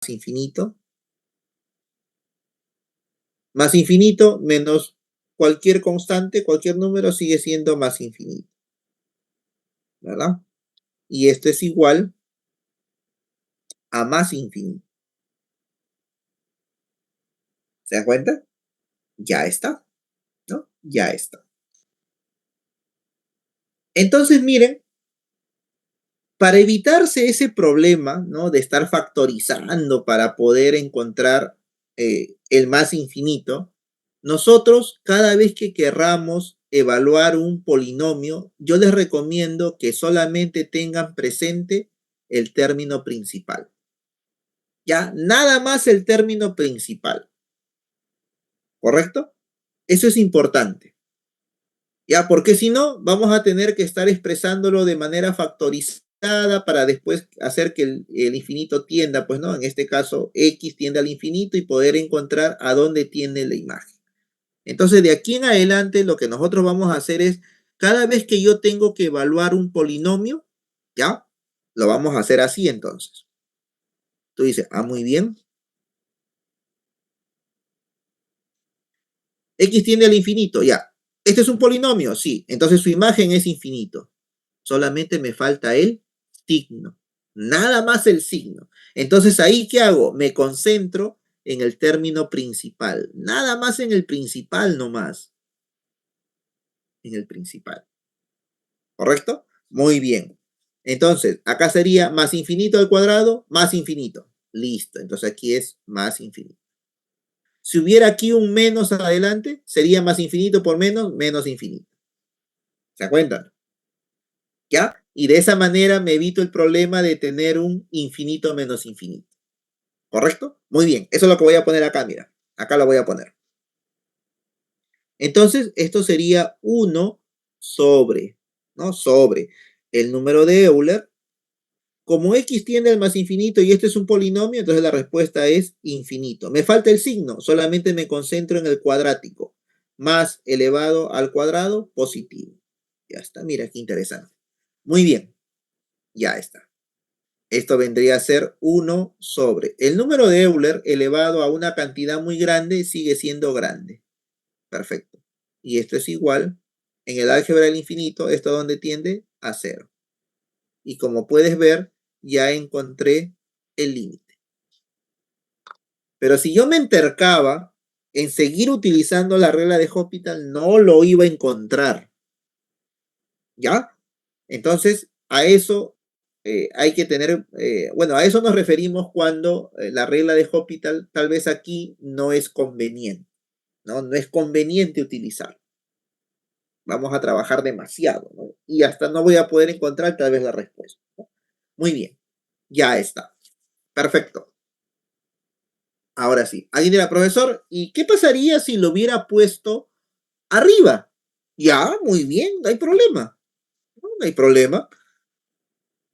infinito, más infinito menos cualquier constante, cualquier número sigue siendo más infinito, ¿verdad? Y esto es igual a más infinito. ¿Se dan cuenta? Ya está, ¿no? Ya está. Entonces, miren, para evitarse ese problema, ¿no? De estar factorizando para poder encontrar el más infinito, nosotros cada vez que querramos evaluar un polinomio, yo les recomiendo que solamente tengan presente el término principal. Ya, nada más el término principal. ¿Correcto? Eso es importante. Ya, porque si no, vamos a tener que estar expresándolo de manera factorizada para después hacer que el infinito tienda, pues no, en este caso x tiende al infinito y poder encontrar a dónde tiende la imagen. Entonces, de aquí en adelante, lo que nosotros vamos a hacer es, cada vez que yo tengo que evaluar un polinomio, ¿ya? Lo vamos a hacer así entonces. Tú dices, muy bien. X tiende al infinito, ya. ¿Este es un polinomio? Sí. Entonces su imagen es infinito. Solamente me falta el signo. Nada más el signo. Entonces ahí, ¿qué hago? Me concentro en el término principal. Nada más en el principal nomás. En el principal. ¿Correcto? Muy bien. Entonces, acá sería más infinito al cuadrado, más infinito. Listo. Entonces aquí es más infinito. Si hubiera aquí un menos adelante, sería más infinito por menos, menos infinito. ¿Se dan cuenta? ¿Ya? Y de esa manera me evito el problema de tener un infinito menos infinito. ¿Correcto? Muy bien. Eso es lo que voy a poner acá, mira. Acá lo voy a poner. Entonces, esto sería 1 sobre, ¿no? Sobre el número de Euler. Como x tiende al más infinito y este es un polinomio, entonces la respuesta es infinito. Me falta el signo, solamente me concentro en el cuadrático. Más elevado al cuadrado, positivo. Ya está, mira qué interesante. Muy bien, ya está. Esto vendría a ser 1 sobre. El número de Euler elevado a una cantidad muy grande sigue siendo grande. Perfecto. Y esto es igual, en el álgebra del infinito, esto donde tiende a 0. Y como puedes ver, ya encontré el límite. Pero si yo me entercaba en seguir utilizando la regla de Hospital, no lo iba a encontrar. ¿Ya? Entonces, a eso hay que tener, bueno, a eso nos referimos cuando la regla de Hospital tal vez aquí no es conveniente, ¿no? No es conveniente utilizar. Vamos a trabajar demasiado, ¿no? Y hasta no voy a poder encontrar tal vez la respuesta, ¿no? Muy bien, ya está. Perfecto. Ahora sí. Alguien dirá, profesor, ¿y qué pasaría si lo hubiera puesto arriba? Ya, muy bien, no hay problema. No hay problema.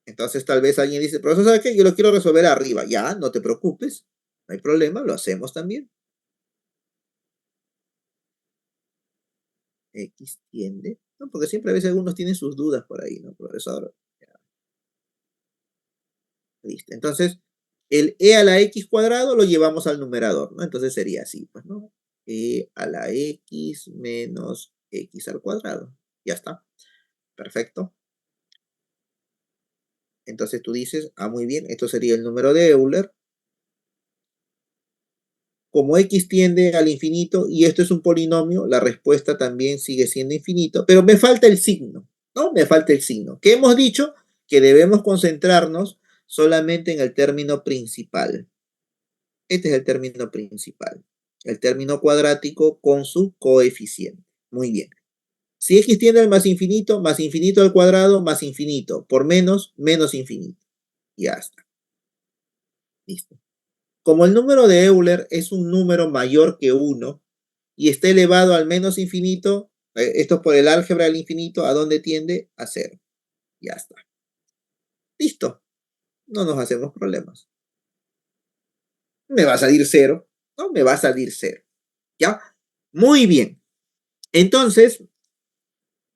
Entonces tal vez alguien dice, profesor, ¿sabe qué? Yo lo quiero resolver arriba. Ya, no te preocupes. No hay problema, lo hacemos también. X tiende. No, porque siempre a veces algunos tienen sus dudas por ahí, ¿no, profesor? Ya, listo. Entonces, el e a la x cuadrado lo llevamos al numerador, ¿no? Entonces sería así, pues, ¿no? E a la x menos x al cuadrado. Ya está. Perfecto. Entonces tú dices, muy bien, esto sería el número de Euler. Como x tiende al infinito y esto es un polinomio, la respuesta también sigue siendo infinito, pero me falta el signo, ¿no? Me falta el signo. ¿Qué hemos dicho? Que debemos concentrarnos solamente en el término principal. Este es el término principal. El término cuadrático con su coeficiente. Muy bien. Si x tiende al más infinito al cuadrado, más infinito. Por menos, menos infinito. Ya está. Listo. Como el número de Euler es un número mayor que 1 y está elevado al menos infinito, esto es por el álgebra del infinito, ¿a dónde tiende? A 0. Ya está. Listo. No nos hacemos problemas. Me va a salir 0. No, me va a salir 0. ¿Ya? Muy bien. Entonces,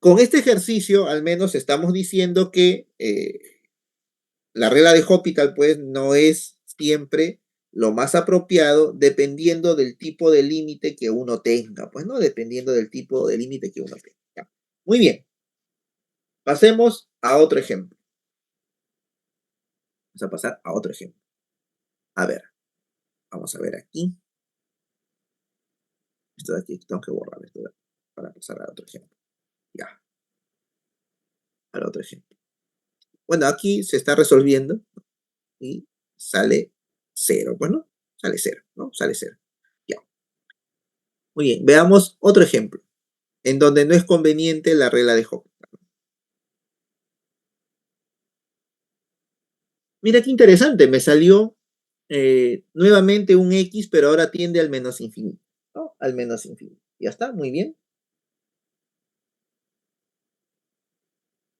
con este ejercicio, al menos estamos diciendo que la regla de Hospital, pues, no es siempre lo más apropiado dependiendo del tipo de límite que uno tenga, pues, ¿no? Dependiendo del tipo de límite que uno tenga. Muy bien, pasemos a otro ejemplo. Vamos a pasar a otro ejemplo. A ver, vamos a ver aquí. Esto de aquí tengo que borrar esto para pasar a otro ejemplo. Ya, para otro ejemplo. Bueno, aquí se está resolviendo y sale cero. Bueno, sale cero, ¿no? Sale cero. Ya. Muy bien, veamos otro ejemplo en donde no es conveniente la regla de Hooke. Mira qué interesante, me salió nuevamente un X, pero ahora tiende al menos infinito, ¿no? Al menos infinito. Ya está, muy bien.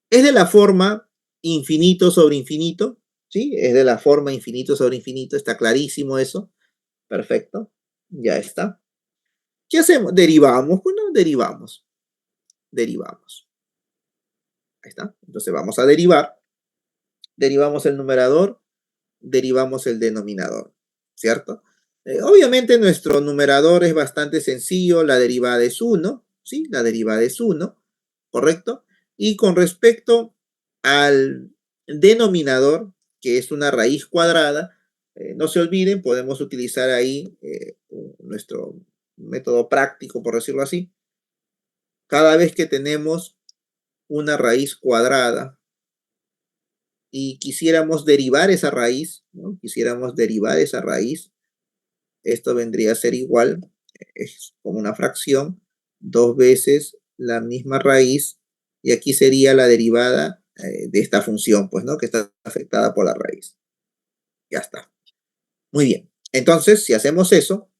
Es de la forma infinito sobre infinito, ¿sí? Es de la forma infinito sobre infinito, está clarísimo eso. Perfecto, ya está. ¿Qué hacemos? Derivamos, bueno, derivamos. Ahí está. Entonces vamos a derivar. Derivamos el numerador, derivamos el denominador, ¿cierto? Obviamente nuestro numerador es bastante sencillo, la derivada es 1, ¿sí? La derivada es 1, ¿correcto? Y con respecto al denominador, que es una raíz cuadrada, no se olviden, podemos utilizar ahí nuestro método práctico, por decirlo así. Cada vez que tenemos una raíz cuadrada y quisiéramos derivar esa raíz, ¿no? Quisiéramos derivar esa raíz, esto vendría a ser igual, es como una fracción, dos veces la misma raíz, y aquí sería la derivada de esta función, pues, ¿no? Que está afectada por la raíz. Ya está. Muy bien. Entonces, si hacemos eso,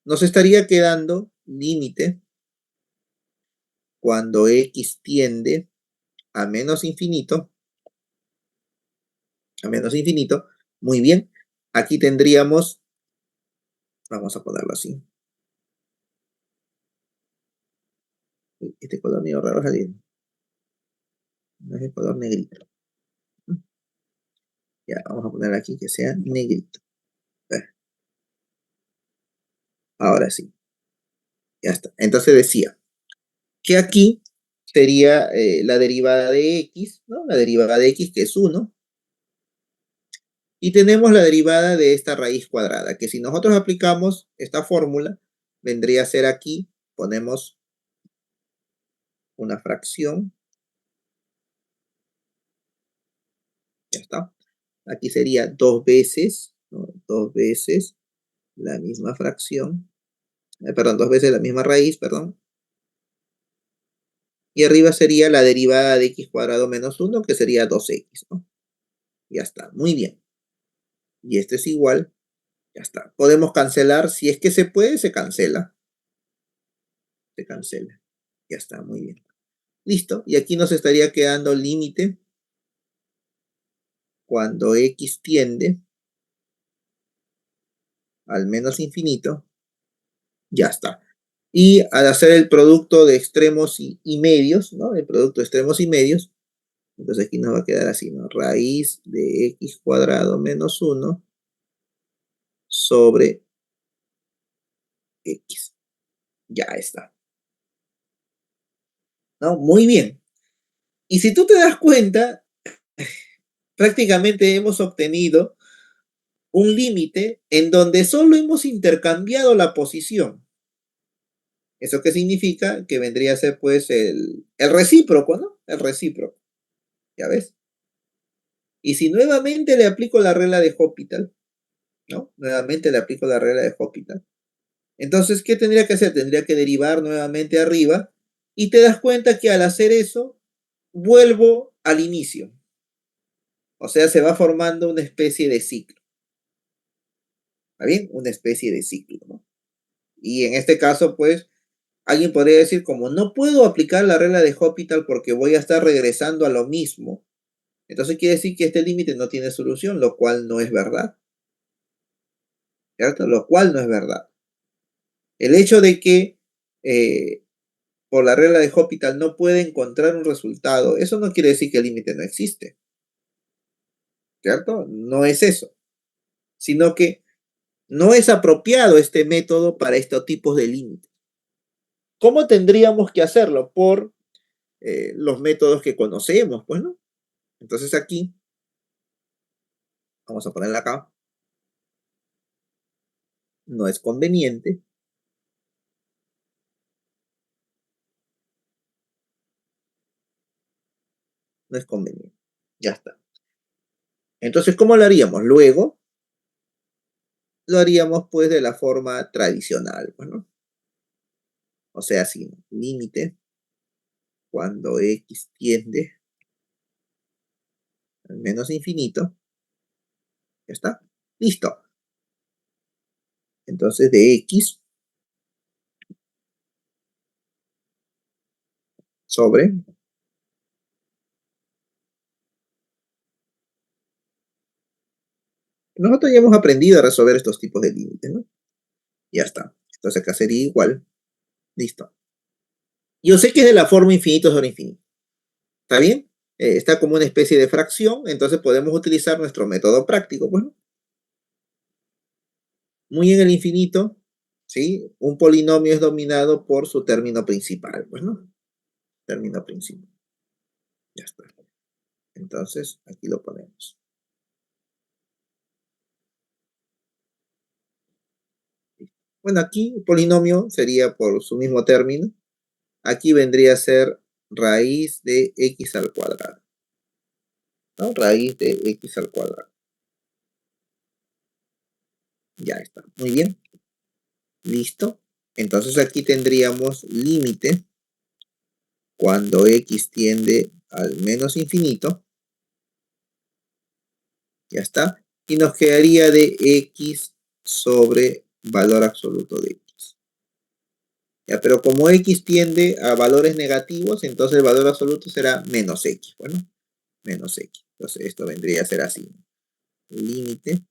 nos estaría quedando límite cuando x tiende a menos infinito, muy bien. Aquí tendríamos, vamos a ponerlo así, este color medio raro salir, no es el color negrito. Ya, vamos a poner aquí que sea negrito. Ahora sí, ya está. Entonces decía que aquí sería la derivada de x, ¿no? La derivada de x que es 1. Y tenemos la derivada de esta raíz cuadrada, que si nosotros aplicamos esta fórmula, vendría a ser aquí, ponemos una fracción, ya está. Aquí sería dos veces, ¿no? Dos veces la misma fracción, perdón, dos veces la misma raíz, perdón. Y arriba sería la derivada de x cuadrado menos 1, que sería 2x, ¿no? Ya está, muy bien. Y este es igual, ya está. Podemos cancelar, si es que se puede, se cancela. Se cancela. Ya está, muy bien. Listo, y aquí nos estaría quedando límite cuando x tiende al menos infinito. Ya está. Y al hacer el producto de extremos y medios, ¿no? El producto de extremos y medios, entonces aquí nos va a quedar así, ¿no? Raíz de x cuadrado menos 1 sobre x. Ya está. ¿No? Muy bien. Y si tú te das cuenta, prácticamente hemos obtenido un límite en donde solo hemos intercambiado la posición. ¿Eso qué significa? Que vendría a ser pues el recíproco, ¿no? El recíproco. ¿Ya ves? Y si nuevamente le aplico la regla de Hospital, ¿no? Nuevamente le aplico la regla de Hospital. Entonces, ¿qué tendría que hacer? Tendría que derivar nuevamente arriba y te das cuenta que al hacer eso, vuelvo al inicio. O sea, se va formando una especie de ciclo. ¿Está bien? Una especie de ciclo, ¿no? Y en este caso, pues, alguien podría decir, como no puedo aplicar la regla de Hospital porque voy a estar regresando a lo mismo, entonces quiere decir que este límite no tiene solución, lo cual no es verdad, ¿cierto? Lo cual no es verdad. El hecho de que por la regla de Hospital no puede encontrar un resultado, eso no quiere decir que el límite no existe, ¿cierto? No es eso. sino que no es apropiado este método para estos tipos de límites. ¿Cómo tendríamos que hacerlo? Por los métodos que conocemos, pues, ¿no? Entonces aquí, vamos a ponerla acá, no es conveniente, no es conveniente. Ya está. Entonces, ¿cómo lo haríamos? Luego, lo haríamos pues de la forma tradicional, pues, ¿no? O sea, sin límite, cuando x tiende al menos infinito, ya está, listo. Entonces de x sobre, nosotros ya hemos aprendido a resolver estos tipos de límites, ¿no? Ya está. Entonces acá sería igual, listo. Yo sé que es de la forma infinito sobre infinito, ¿está bien? Está como una especie de fracción, entonces podemos utilizar nuestro método práctico, bueno, muy en el infinito, ¿sí? Un polinomio es dominado por su término principal, pues, ¿no? Término principal. Ya está. Entonces, aquí lo ponemos. Bueno, aquí el polinomio sería por su mismo término. Aquí vendría a ser raíz de x al cuadrado, ¿no? Raíz de x al cuadrado. Ya está. Muy bien. Listo. Entonces aquí tendríamos límite cuando x tiende al menos infinito. Ya está. Y nos quedaría de x sobre valor absoluto de x. Ya, pero como x tiende a valores negativos, entonces el valor absoluto será menos x. Bueno, menos x. Entonces esto vendría a ser así. Límite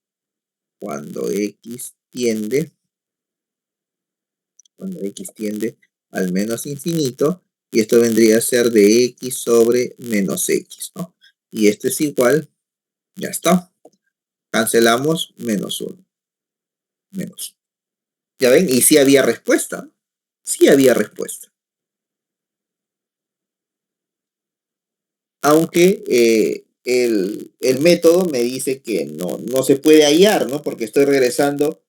cuando x tiende, al menos infinito, y esto vendría a ser de x sobre menos x, ¿no? Y esto es igual, ya está. Cancelamos menos 1. Menos. ¿Ya ven? Y sí había respuesta. Sí había respuesta. Aunque el método me dice que no se puede hallar, ¿no? Porque estoy regresando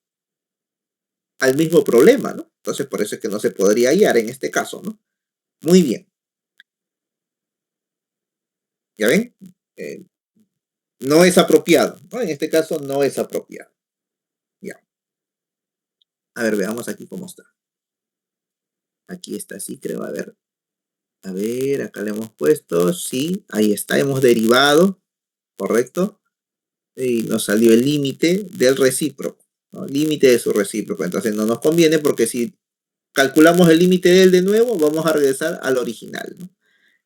al mismo problema, ¿no? Entonces por eso es que no se podría hallar en este caso, ¿no? Muy bien. ¿Ya ven? Eh, no es apropiado, ¿no? En este caso no es apropiado. Ya. A ver, veamos aquí cómo está. Aquí está, sí, creo. A ver, acá le hemos puesto, sí, ahí está, hemos derivado, ¿correcto? Y nos salió el límite del recíproco, ¿no? Límite de su recíproco. Entonces no nos conviene porque si calculamos el límite de él de nuevo, vamos a regresar al original, ¿no?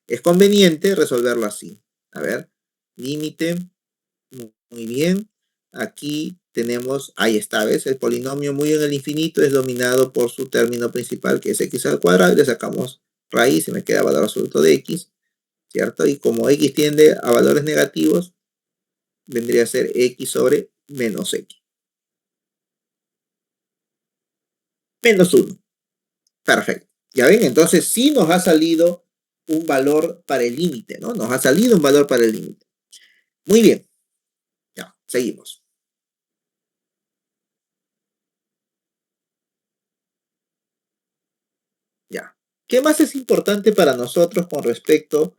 Es conveniente resolverlo así. A ver, límite, muy bien. Aquí tenemos, ahí está, ¿ves? El polinomio muy en el infinito es dominado por su término principal, que es x al cuadrado, y le sacamos raíz y me queda valor absoluto de x, ¿cierto? Y como x tiende a valores negativos, vendría a ser x sobre menos x. Menos 1. Perfecto. Ya ven, entonces sí nos ha salido un valor para el límite, ¿no? Nos ha salido un valor para el límite. Muy bien. Ya, seguimos. Ya. ¿Qué más es importante para nosotros con respecto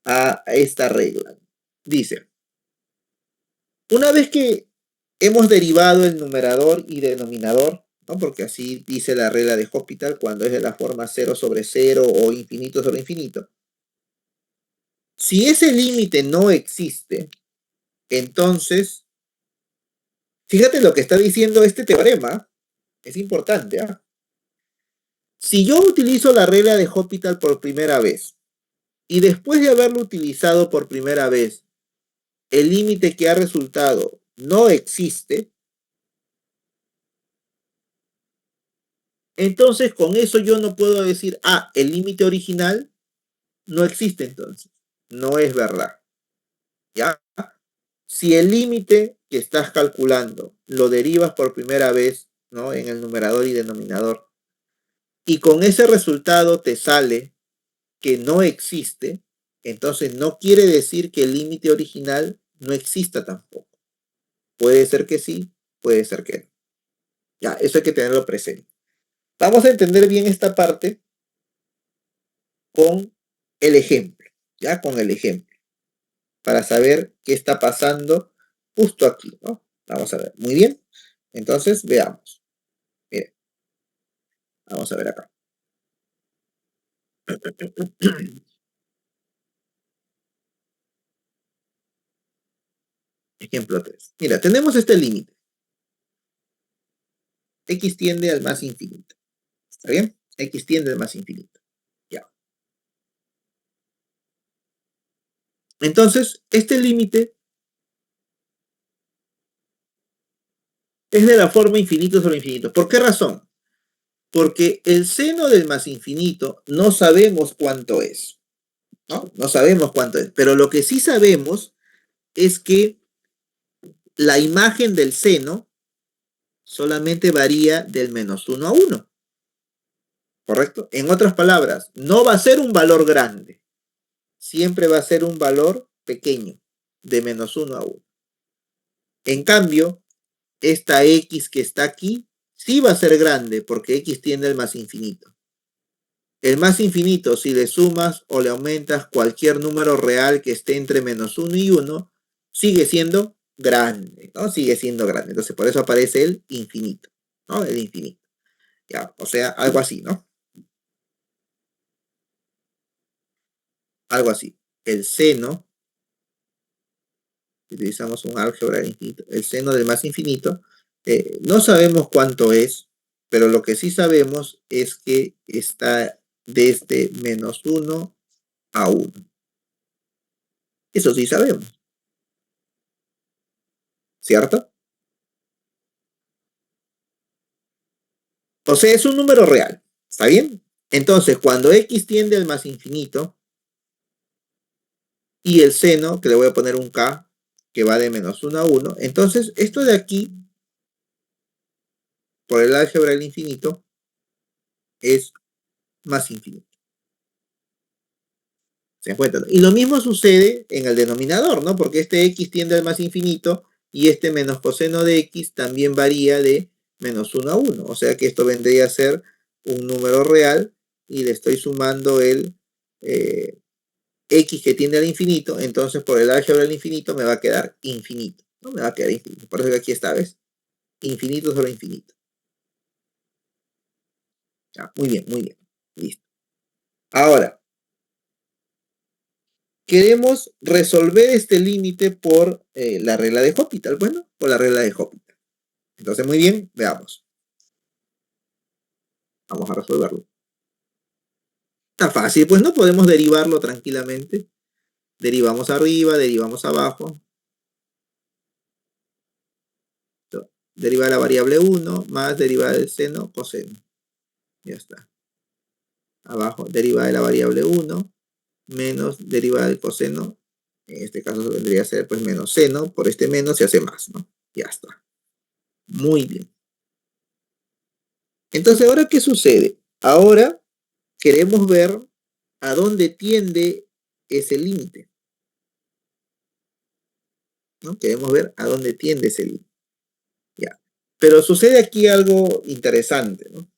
a esta regla? Dice, una vez que hemos derivado el numerador y denominador, ¿no? Porque así dice la regla de Hospital cuando es de la forma 0 sobre 0 o infinito sobre infinito. Si ese límite no existe, entonces, fíjate lo que está diciendo este teorema, es importante, ¿ah? Si yo utilizo la regla de Hospital por primera vez y después de haberlo utilizado por primera vez, el límite que ha resultado no existe, entonces con eso yo no puedo decir, ah, el límite original no existe entonces. No es verdad. ¿Ya? Si el límite que estás calculando lo derivas por primera vez, ¿no? En el numerador y denominador, y con ese resultado te sale que no existe, entonces no quiere decir que el límite original no exista tampoco. Puede ser que sí, puede ser que no. Ya, eso hay que tenerlo presente. Vamos a entender bien esta parte con el ejemplo, ya con el ejemplo, para saber qué está pasando justo aquí, ¿no? Vamos a ver, muy bien. Entonces, veamos. Miren, vamos a ver acá. Ejemplo 3. Mira, tenemos este límite. X tiende al más infinito. ¿Está bien? X tiende al más infinito. Ya. Entonces, este límite es de la forma infinito sobre infinito. ¿Por qué razón? Porque el seno del más infinito no sabemos cuánto es, ¿no? No sabemos cuánto es, pero lo que sí sabemos es que la imagen del seno solamente varía del -1 a 1, ¿correcto? En otras palabras, no va a ser un valor grande, siempre va a ser un valor pequeño, de -1 a 1. En cambio, esta X que está aquí sí va a ser grande porque X tiende al más infinito. El más infinito, si le sumas o le aumentas cualquier número real que esté entre -1 y 1, sigue siendo grande, ¿no? Sigue siendo grande. Entonces, por eso aparece el infinito, ¿no? El infinito. Ya, o sea, algo así, ¿no? Algo así. El seno, si utilizamos un álgebra del infinito, el seno del más infinito, no sabemos cuánto es, pero lo que sí sabemos es que está desde -1 a 1. Eso sí sabemos, ¿cierto? O sea, es un número real, ¿está bien? Entonces, cuando x tiende al más infinito y el seno, que le voy a poner un k, que va de -1 a 1, entonces esto de aquí, por el álgebra del infinito, es más infinito. ¿Se encuentra? Y lo mismo sucede en el denominador, ¿no? Porque este x tiende al más infinito y este menos coseno de x también varía de -1 a 1. O sea que esto vendría a ser un número real y le estoy sumando el x que tiende al infinito, entonces por el álgebra del infinito me va a quedar infinito. No me va a quedar infinito. Por eso que aquí está, ¿ves? Infinito sobre infinito. Ya, muy bien, muy bien. Listo. Ahora, queremos resolver este límite por la regla de Hospital. Bueno, por la regla de Hospital. Entonces, muy bien, veamos. Vamos a resolverlo. Está fácil, pues no podemos derivarlo tranquilamente. Derivamos arriba, derivamos abajo. Derivar la variable 1 más derivar del seno, coseno. Ya está. Abajo, derivada de la variable 1 menos derivada del coseno. En este caso vendría a ser pues menos seno. Por este menos se hace más, ¿no? Ya está. Muy bien. Entonces, ¿ahora qué sucede? Ahora queremos ver a dónde tiende ese límite, ¿no? Queremos ver a dónde tiende ese límite. Ya. Pero sucede aquí algo interesante, ¿no?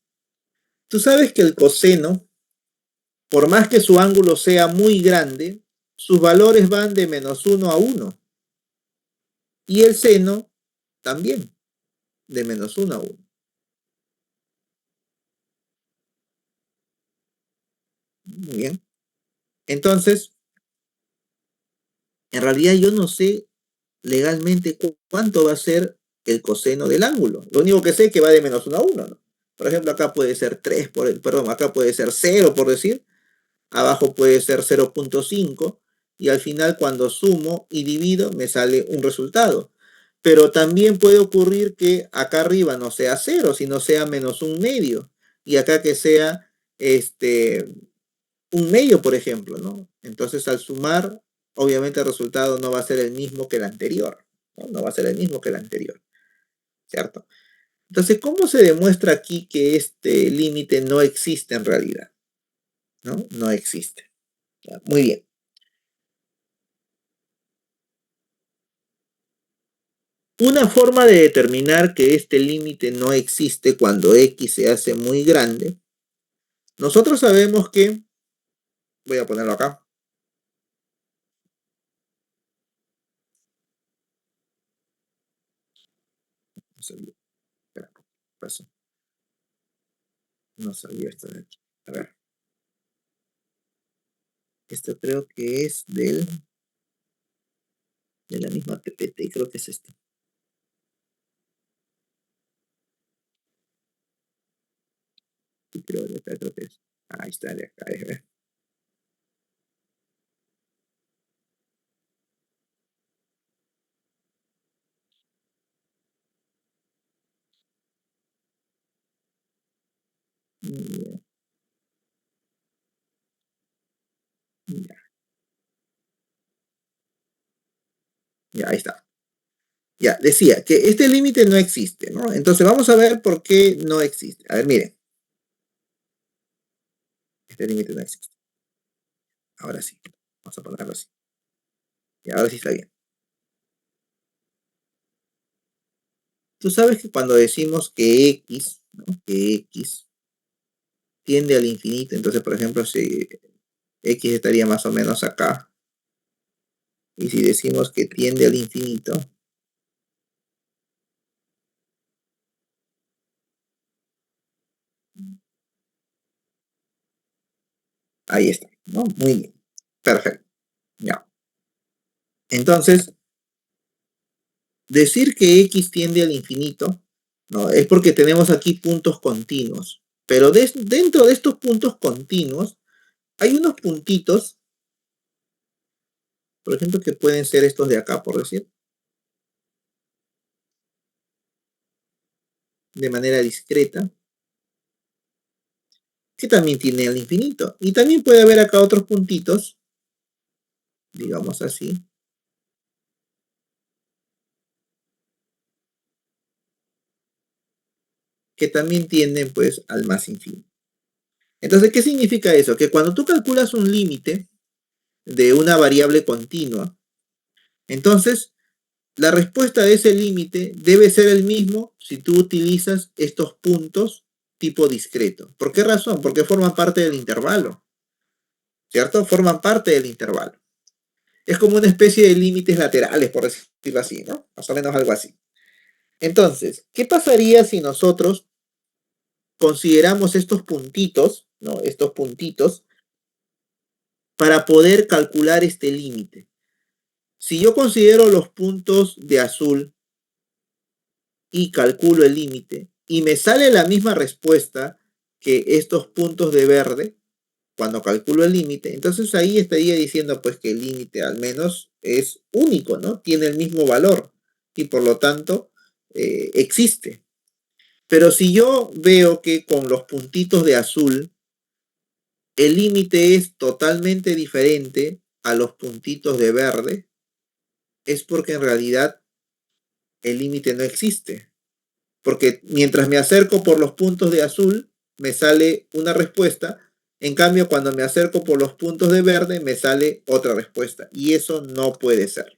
Tú sabes que el coseno, por más que su ángulo sea muy grande, sus valores van de -1 a 1. Y el seno también, de -1 a 1. Muy bien. Entonces, en realidad yo no sé legalmente cuánto va a ser el coseno del ángulo. Lo único que sé es que va de -1 a 1, ¿no? Por ejemplo, acá puede ser 3, perdón, acá puede ser 0, por decir. Abajo puede ser 0.5. Y al final, cuando sumo y divido, me sale un resultado. Pero también puede ocurrir que acá arriba no sea 0, sino sea -1/2. Y acá que sea 1/2, por ejemplo, ¿no? Entonces, al sumar, obviamente el resultado no va a ser el mismo que el anterior. ¿no? No va a ser el mismo que el anterior, ¿cierto? Entonces, ¿cómo se demuestra aquí que este límite no existe en realidad? ¿No? No existe. Ya, muy bien. Una forma de determinar que este límite no existe cuando x se hace muy grande, nosotros sabemos que, voy a ponerlo acá, no salió, espera, ¿qué pasó? No salió esto de aquí. A ver, esto creo que es de la misma PPT, creo que es este. Sí, creo, de acá, creo que es. Ahí está, de acá, a ver. Ya, ya, ya, ahí está. Ya, decía que este límite no existe, ¿no? Entonces vamos a ver por qué no existe. A ver, miren, este límite no existe. Ahora sí, vamos a ponerlo así. Y ahora sí está bien. Tú sabes que cuando decimos que x, ¿no? Que x tiende al infinito, entonces, por ejemplo, si x estaría más o menos acá, y si decimos que tiende al infinito, ahí está, ¿no? Muy bien. Perfecto. Ya. Entonces, decir que x tiende al infinito, ¿no? Es porque tenemos aquí puntos continuos. Pero dentro de estos puntos continuos, hay unos puntitos, por ejemplo, que pueden ser estos de acá, por decir, de manera discreta, que también tiene al infinito. Y también puede haber acá otros puntitos, digamos así, que también tienden pues al más infinito. Entonces, ¿qué significa eso? Que cuando tú calculas un límite de una variable continua, entonces la respuesta de ese límite debe ser el mismo si tú utilizas estos puntos tipo discreto. ¿Por qué razón? Porque forman parte del intervalo, ¿cierto? Forman parte del intervalo. Es como una especie de límites laterales, por decirlo así, ¿no? Más o menos algo así. Entonces, ¿qué pasaría si nosotros consideramos estos puntitos, ¿no? Estos puntitos, para poder calcular este límite? Si yo considero los puntos de azul y calculo el límite y me sale la misma respuesta que estos puntos de verde, cuando calculo el límite, entonces ahí estaría diciendo pues que el límite al menos es único, ¿no? Tiene el mismo valor y por lo tanto existe. Pero si yo veo que con los puntitos de azul el límite es totalmente diferente a los puntitos de verde, es porque en realidad el límite no existe. Porque mientras me acerco por los puntos de azul, me sale una respuesta. En cambio, cuando me acerco por los puntos de verde, me sale otra respuesta. Y eso no puede ser.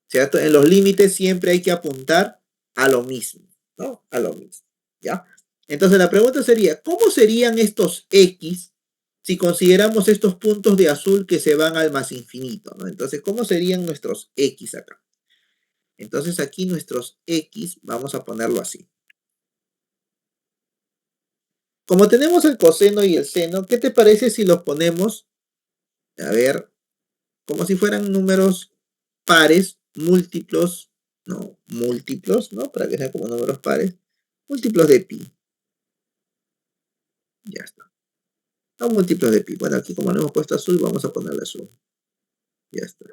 ¿Cierto? En los límites siempre hay que apuntar a lo mismo, ¿no? A lo mismo. ¿Ya? Entonces la pregunta sería, ¿cómo serían estos X si consideramos estos puntos de azul que se van al más infinito, ¿no? Entonces, ¿cómo serían nuestros X acá? Entonces aquí nuestros X, vamos a ponerlo así. Como tenemos el coseno y el seno, ¿qué te parece si los ponemos, a ver, como si fueran números pares, múltiplos, no, múltiplos, ¿no? Para que sean como números pares, múltiplos de pi. Ya está. No múltiplos de pi. Bueno, aquí como no hemos puesto azul, vamos a ponerle azul. Ya está.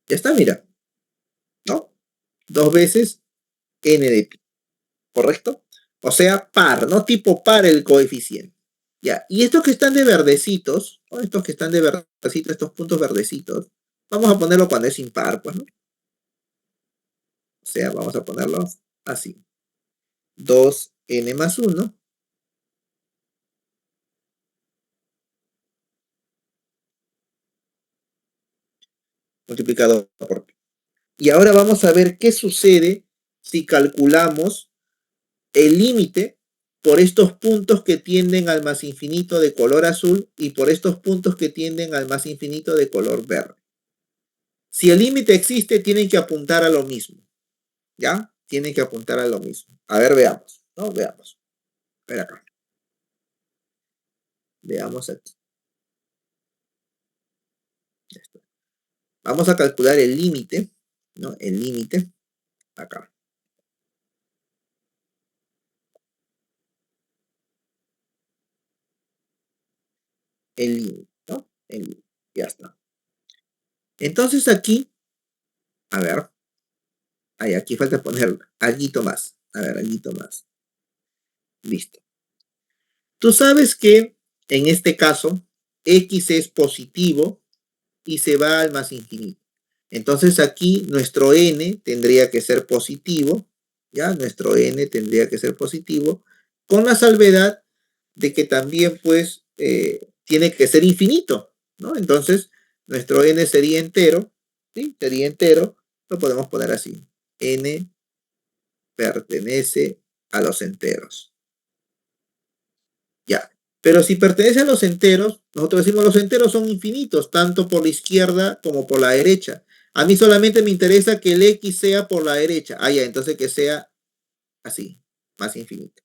Ya está, mira, ¿no? Dos veces n de pi, ¿correcto? O sea, par, ¿no? Tipo par el coeficiente. Ya, y estos que están de verdecitos, o estos que están de verdecitos, estos puntos verdecitos, vamos a ponerlo cuando es impar, pues, ¿no? O sea, vamos a ponerlos así. 2n más 1 multiplicado por pi. Y ahora vamos a ver qué sucede si calculamos el límite por estos puntos que tienden al más infinito de color azul y por estos puntos que tienden al más infinito de color verde. Si el límite existe, tienen que apuntar a lo mismo, ¿ya? Tienen que apuntar a lo mismo. A ver, veamos, ¿no? Veamos. A ver acá. Veamos aquí. Ya está. Vamos a calcular el límite, ¿no? El límite, acá. El límite, ¿no? El límite. Ya está. Entonces aquí, a ver, ay, aquí falta poner algo más. A ver, algo más. Listo. Tú sabes que en este caso, x es positivo y se va al más infinito. Entonces aquí nuestro n tendría que ser positivo, ¿ya? Nuestro n tendría que ser positivo, con la salvedad de que también pues tiene que ser infinito, ¿no? Entonces nuestro n sería entero, ¿sí? Sería entero, lo podemos poner así. N pertenece a los enteros. Ya. Pero si pertenece a los enteros, nosotros decimos los enteros son infinitos, tanto por la izquierda como por la derecha. A mí solamente me interesa que el x sea por la derecha. Ah, ya, entonces que sea así, más infinito.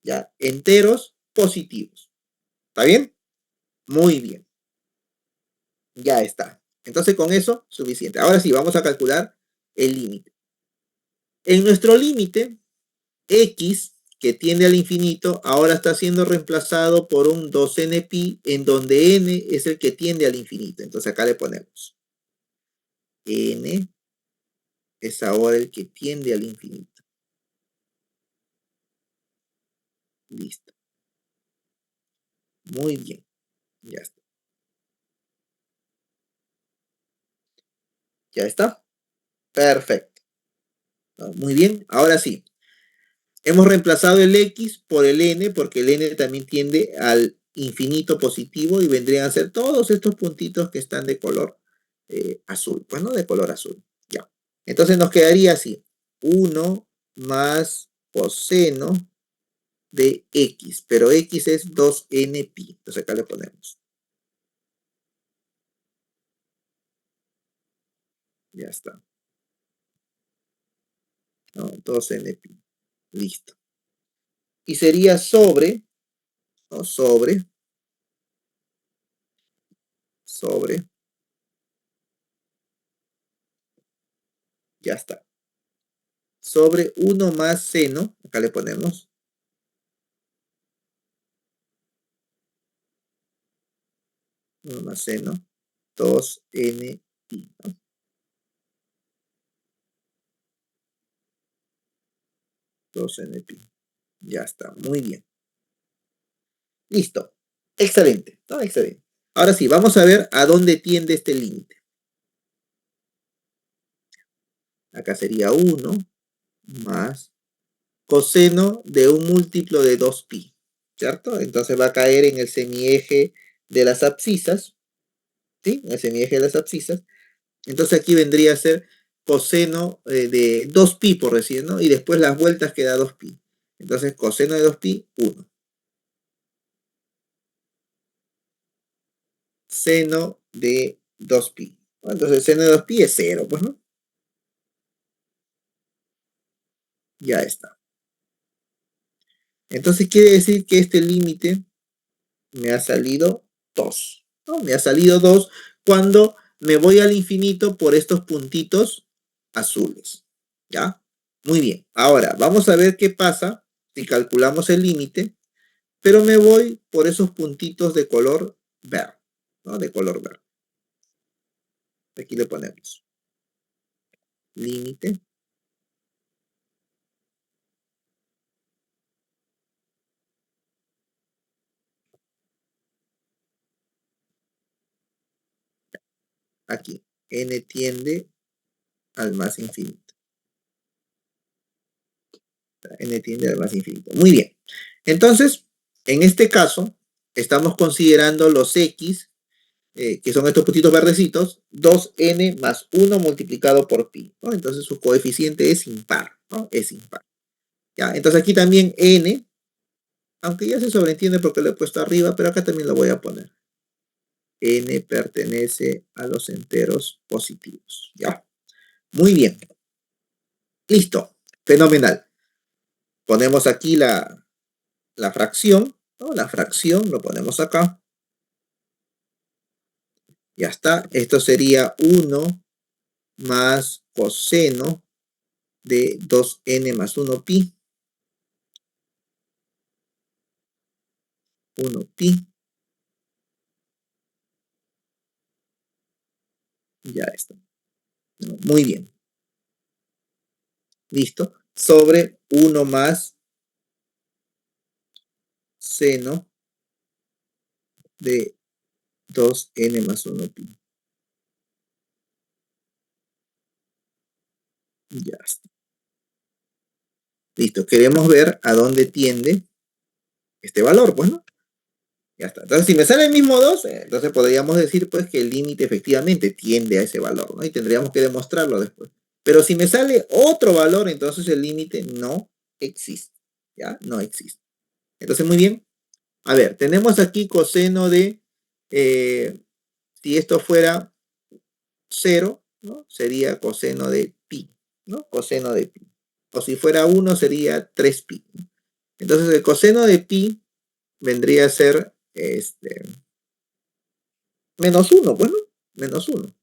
Ya, enteros positivos. ¿Está bien? Muy bien. Ya está. Entonces con eso, suficiente. Ahora sí, vamos a calcular el límite. En nuestro límite, x, que tiende al infinito, ahora está siendo reemplazado por un 2n pi, en donde n es el que tiende al infinito. Entonces acá le ponemos n es ahora el que tiende al infinito. Listo. Muy bien. Ya está. ¿Ya está? Perfecto. Muy bien. Ahora sí. Hemos reemplazado el x por el n, porque el n también tiende al infinito positivo y vendrían a ser todos estos puntitos que están de color azul. Pues no de color azul. Ya. Entonces nos quedaría así. 1 más coseno de x, pero x es 2n pi. Entonces acá le ponemos. Ya está. ¿No? 2n pi. Listo. Y sería sobre, ¿no? Sobre, ya está. Sobre 1 más seno, acá le ponemos. 1 más seno, 2n pi, ¿no? 2n pi. Ya está, muy bien. Listo. Excelente, ¿no? Excelente. Ahora sí, vamos a ver a dónde tiende este límite. Acá sería 1 más coseno de un múltiplo de 2pi, ¿cierto? Entonces va a caer en el semieje de las abscisas, ¿sí? En el semieje de las abscisas. Entonces aquí vendría a ser coseno de 2pi, por decir, ¿no? Y después las vueltas queda 2pi. Entonces coseno de 2pi, 1. Seno de 2pi. Bueno, entonces seno de 2pi es 0, pues, ¿no? Ya está. Entonces quiere decir que este límite me ha salido 2, ¿no? Me ha salido 2 cuando me voy al infinito por estos puntitos azules, ¿ya? Muy bien. Ahora, vamos a ver qué pasa si calculamos el límite, pero me voy por esos puntitos de color verde, ¿no? De color verde. Aquí le ponemos límite. aquí. N tiende al más infinito. N tiende al más infinito. Muy bien. Entonces, en este caso, estamos considerando los X, que son estos puntitos verdecitos, 2n más 1 multiplicado por pi, ¿no? Entonces su coeficiente es impar, ¿no? Es impar. ¿Ya? Entonces aquí también n, aunque ya se sobreentiende porque lo he puesto arriba, pero acá también lo voy a poner. N pertenece a los enteros positivos. ¿Ya? Muy bien. Listo. Fenomenal. Ponemos aquí la fracción, ¿no? La fracción lo ponemos acá. Ya está. Esto sería 1 más coseno de 2n más 1 pi. 1 pi. Ya está. Muy bien. Listo. Sobre 1 más seno de 2n más 1 pi. Ya está. Listo. Queremos ver a dónde tiende este valor, pues, ¿no? Ya está. Entonces, si me sale el mismo 2, entonces podríamos decir, pues, que el límite efectivamente tiende a ese valor, ¿no? Y tendríamos que demostrarlo después. Pero si me sale otro valor, entonces el límite no existe. ¿Ya? No existe. Entonces, muy bien. A ver, tenemos aquí coseno de, si esto fuera 0, ¿no? Sería coseno de pi, ¿no? Coseno de pi. O si fuera 1 sería 3 pi, ¿no? Entonces el coseno de pi vendría a ser menos 1, bueno, menos 1.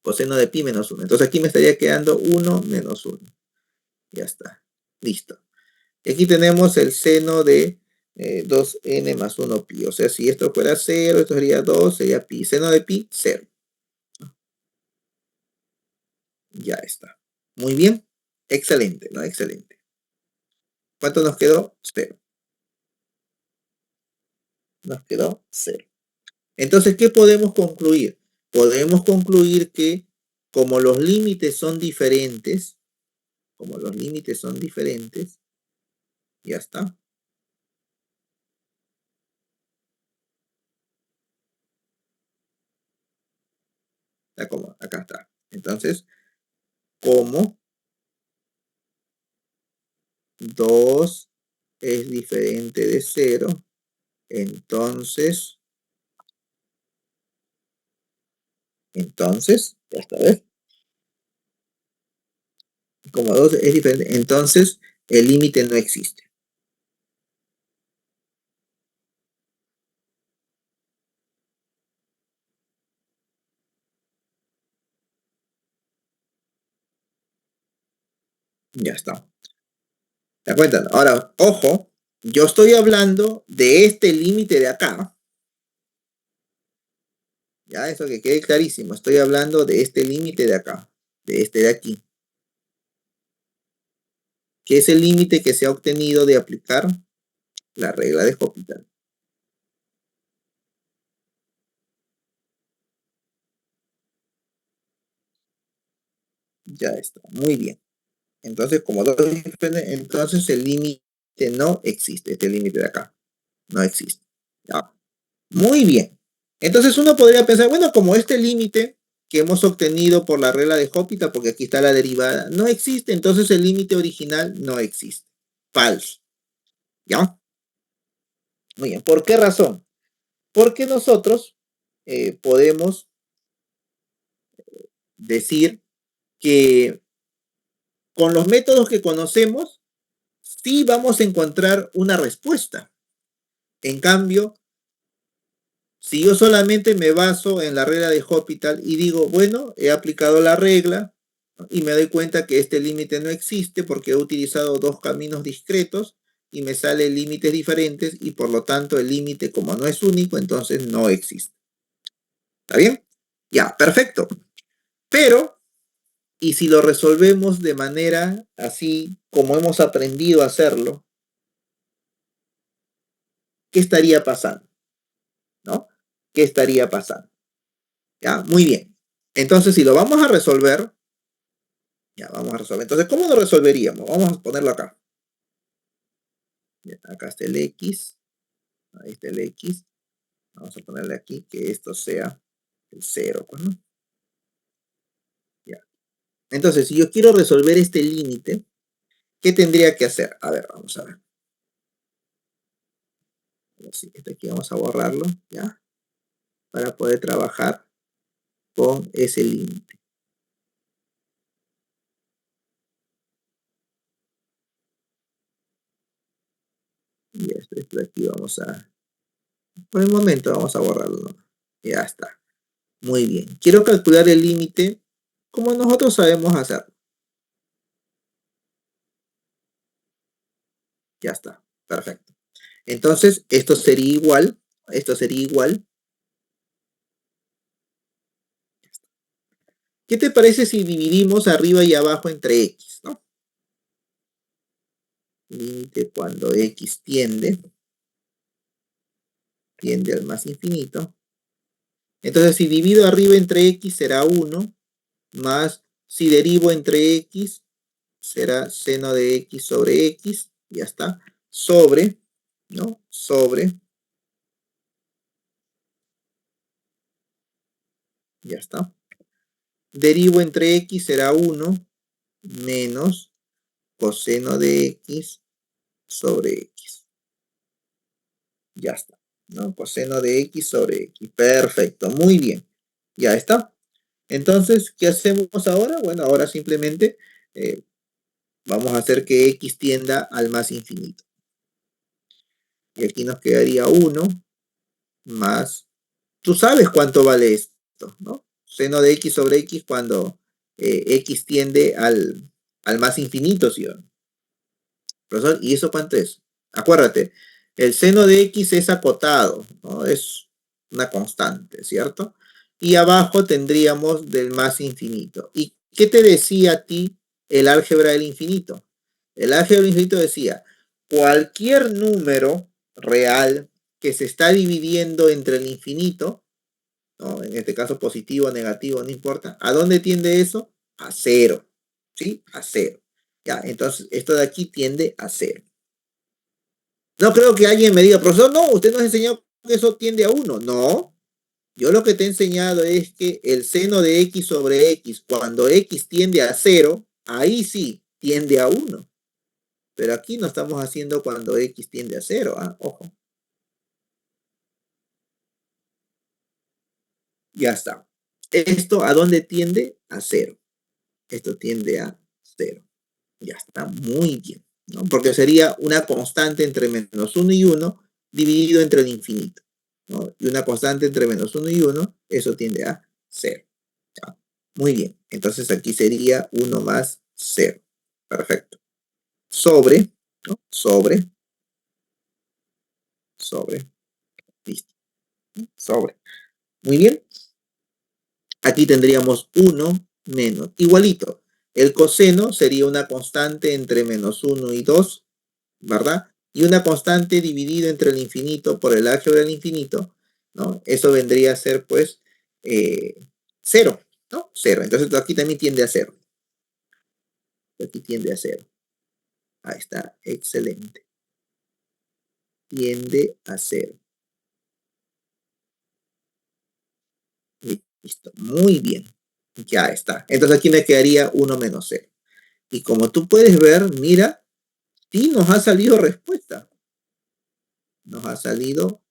Coseno de pi menos 1. Entonces aquí me estaría quedando 1 menos 1. Ya está. Listo. Y aquí tenemos el seno de 2n más 1 pi. O sea, si esto fuera 0, esto sería 2, sería pi. Seno de pi, 0. Ya está. Muy bien. Excelente, ¿no? Excelente. ¿Cuánto nos quedó? 0. Nos quedó 0. Entonces, ¿qué podemos concluir? Podemos concluir que como los límites son diferentes, ya está. Acá está. Entonces, como 2 es diferente de 0, entonces, ya está, ¿ves? Como 2 es diferente, entonces el límite no existe. Ya está. ¿Te cuenta? Ahora, ojo, yo estoy hablando de este límite de acá. Ya, eso que quede clarísimo. Estoy hablando de este límite de acá, de este de aquí, que es el límite que se ha obtenido de aplicar la regla de Hospital. Ya está, muy bien. Entonces, como dos diferentes, entonces el límite no existe, este límite de acá, no existe. ¿Ya? Muy bien. Entonces uno podría pensar, bueno, como este límite que hemos obtenido por la regla de Hospital, porque aquí está la derivada, no existe, entonces el límite original no existe. Falso. ¿Ya? Muy bien. ¿Por qué razón? Porque nosotros podemos decir que con los métodos que conocemos, sí vamos a encontrar una respuesta. En cambio, si yo solamente me baso en la regla de Hospital y digo, bueno, he aplicado la regla y me doy cuenta que este límite no existe porque he utilizado dos caminos discretos y me salen límites diferentes y por lo tanto el límite como no es único, entonces no existe. ¿Está bien? Ya, perfecto. Pero, ¿y si lo resolvemos de manera así como hemos aprendido a hacerlo? ¿Qué estaría pasando? ¿No? ¿Qué estaría pasando? Ya, muy bien. Entonces, si lo vamos a resolver, ya vamos a resolver. Entonces, ¿cómo lo resolveríamos? Vamos a ponerlo acá. Ya, acá está el X, ahí está el X. Vamos a ponerle aquí que esto sea el cero, pues, ¿no? Ya. Entonces, si yo quiero resolver este límite, ¿qué tendría que hacer? A ver, vamos a ver. Así, este aquí vamos a borrarlo, ¿ya? Para poder trabajar con ese límite. Y esto de aquí vamos a, por el momento vamos a borrarlo, ¿no? Ya está. Muy bien. Quiero calcular el límite como nosotros sabemos hacer. Ya está. Perfecto. Entonces, esto sería igual. ¿Qué te parece si dividimos arriba y abajo entre x, ¿no? Límite cuando x tiende al más infinito. Entonces, si divido arriba entre x será 1, más si derivo entre x será seno de x sobre x, ya está, sobre, ¿no? Sobre, ya está. Derivo entre x será 1 menos coseno de x sobre x. Ya está, ¿no? Coseno de x sobre x. Perfecto, muy bien. Ya está. Entonces, ¿qué hacemos ahora? Bueno, ahora simplemente vamos a hacer que x tienda al más infinito. Y aquí nos quedaría 1 más, tú sabes cuánto vale esto, ¿no? Seno de x sobre x cuando x tiende al más infinito, ¿sí? Profesor, ¿y eso cuánto es? Acuérdate, el seno de x es acotado, ¿no? Es una constante, ¿cierto? Y abajo tendríamos del más infinito. ¿Y qué te decía a ti el álgebra del infinito? El álgebra del infinito decía, cualquier número real que se está dividiendo entre el infinito, ¿no? En este caso positivo, negativo, no importa. ¿A dónde tiende eso? A cero, ¿sí? A cero. Ya, entonces esto de aquí tiende a cero. No creo que alguien me diga, profesor, no, usted nos enseñó que eso tiende a uno. No, yo lo que te he enseñado es que el seno de x sobre x, cuando x tiende a cero, ahí sí tiende a uno. Pero aquí no estamos haciendo cuando x tiende a cero, ¿ah? Ojo. Ya está. ¿Esto a dónde tiende? A cero. Esto tiende a cero. Ya está, muy bien, ¿no? Porque sería una constante entre menos uno y uno dividido entre el infinito, ¿no? Y una constante entre menos uno y uno, eso tiende a cero. ¿Ya? Muy bien, entonces aquí sería 1 más 0. Perfecto. Sobre, ¿no? Sobre, listo. Sobre. Muy bien. Aquí tendríamos 1 menos, igualito. El coseno sería una constante entre menos 1 y 2, ¿verdad? Y una constante dividida entre el infinito por el álgebra del infinito, ¿no? Eso vendría a ser, pues, cero, ¿no? Cero. Entonces aquí también tiende a cero. Aquí tiende a cero. Ahí está, excelente. Tiende a cero. Listo, muy bien. Ya está. Entonces aquí me quedaría 1 menos 0. Y como tú puedes ver, mira, sí nos ha salido respuesta. Nos ha salido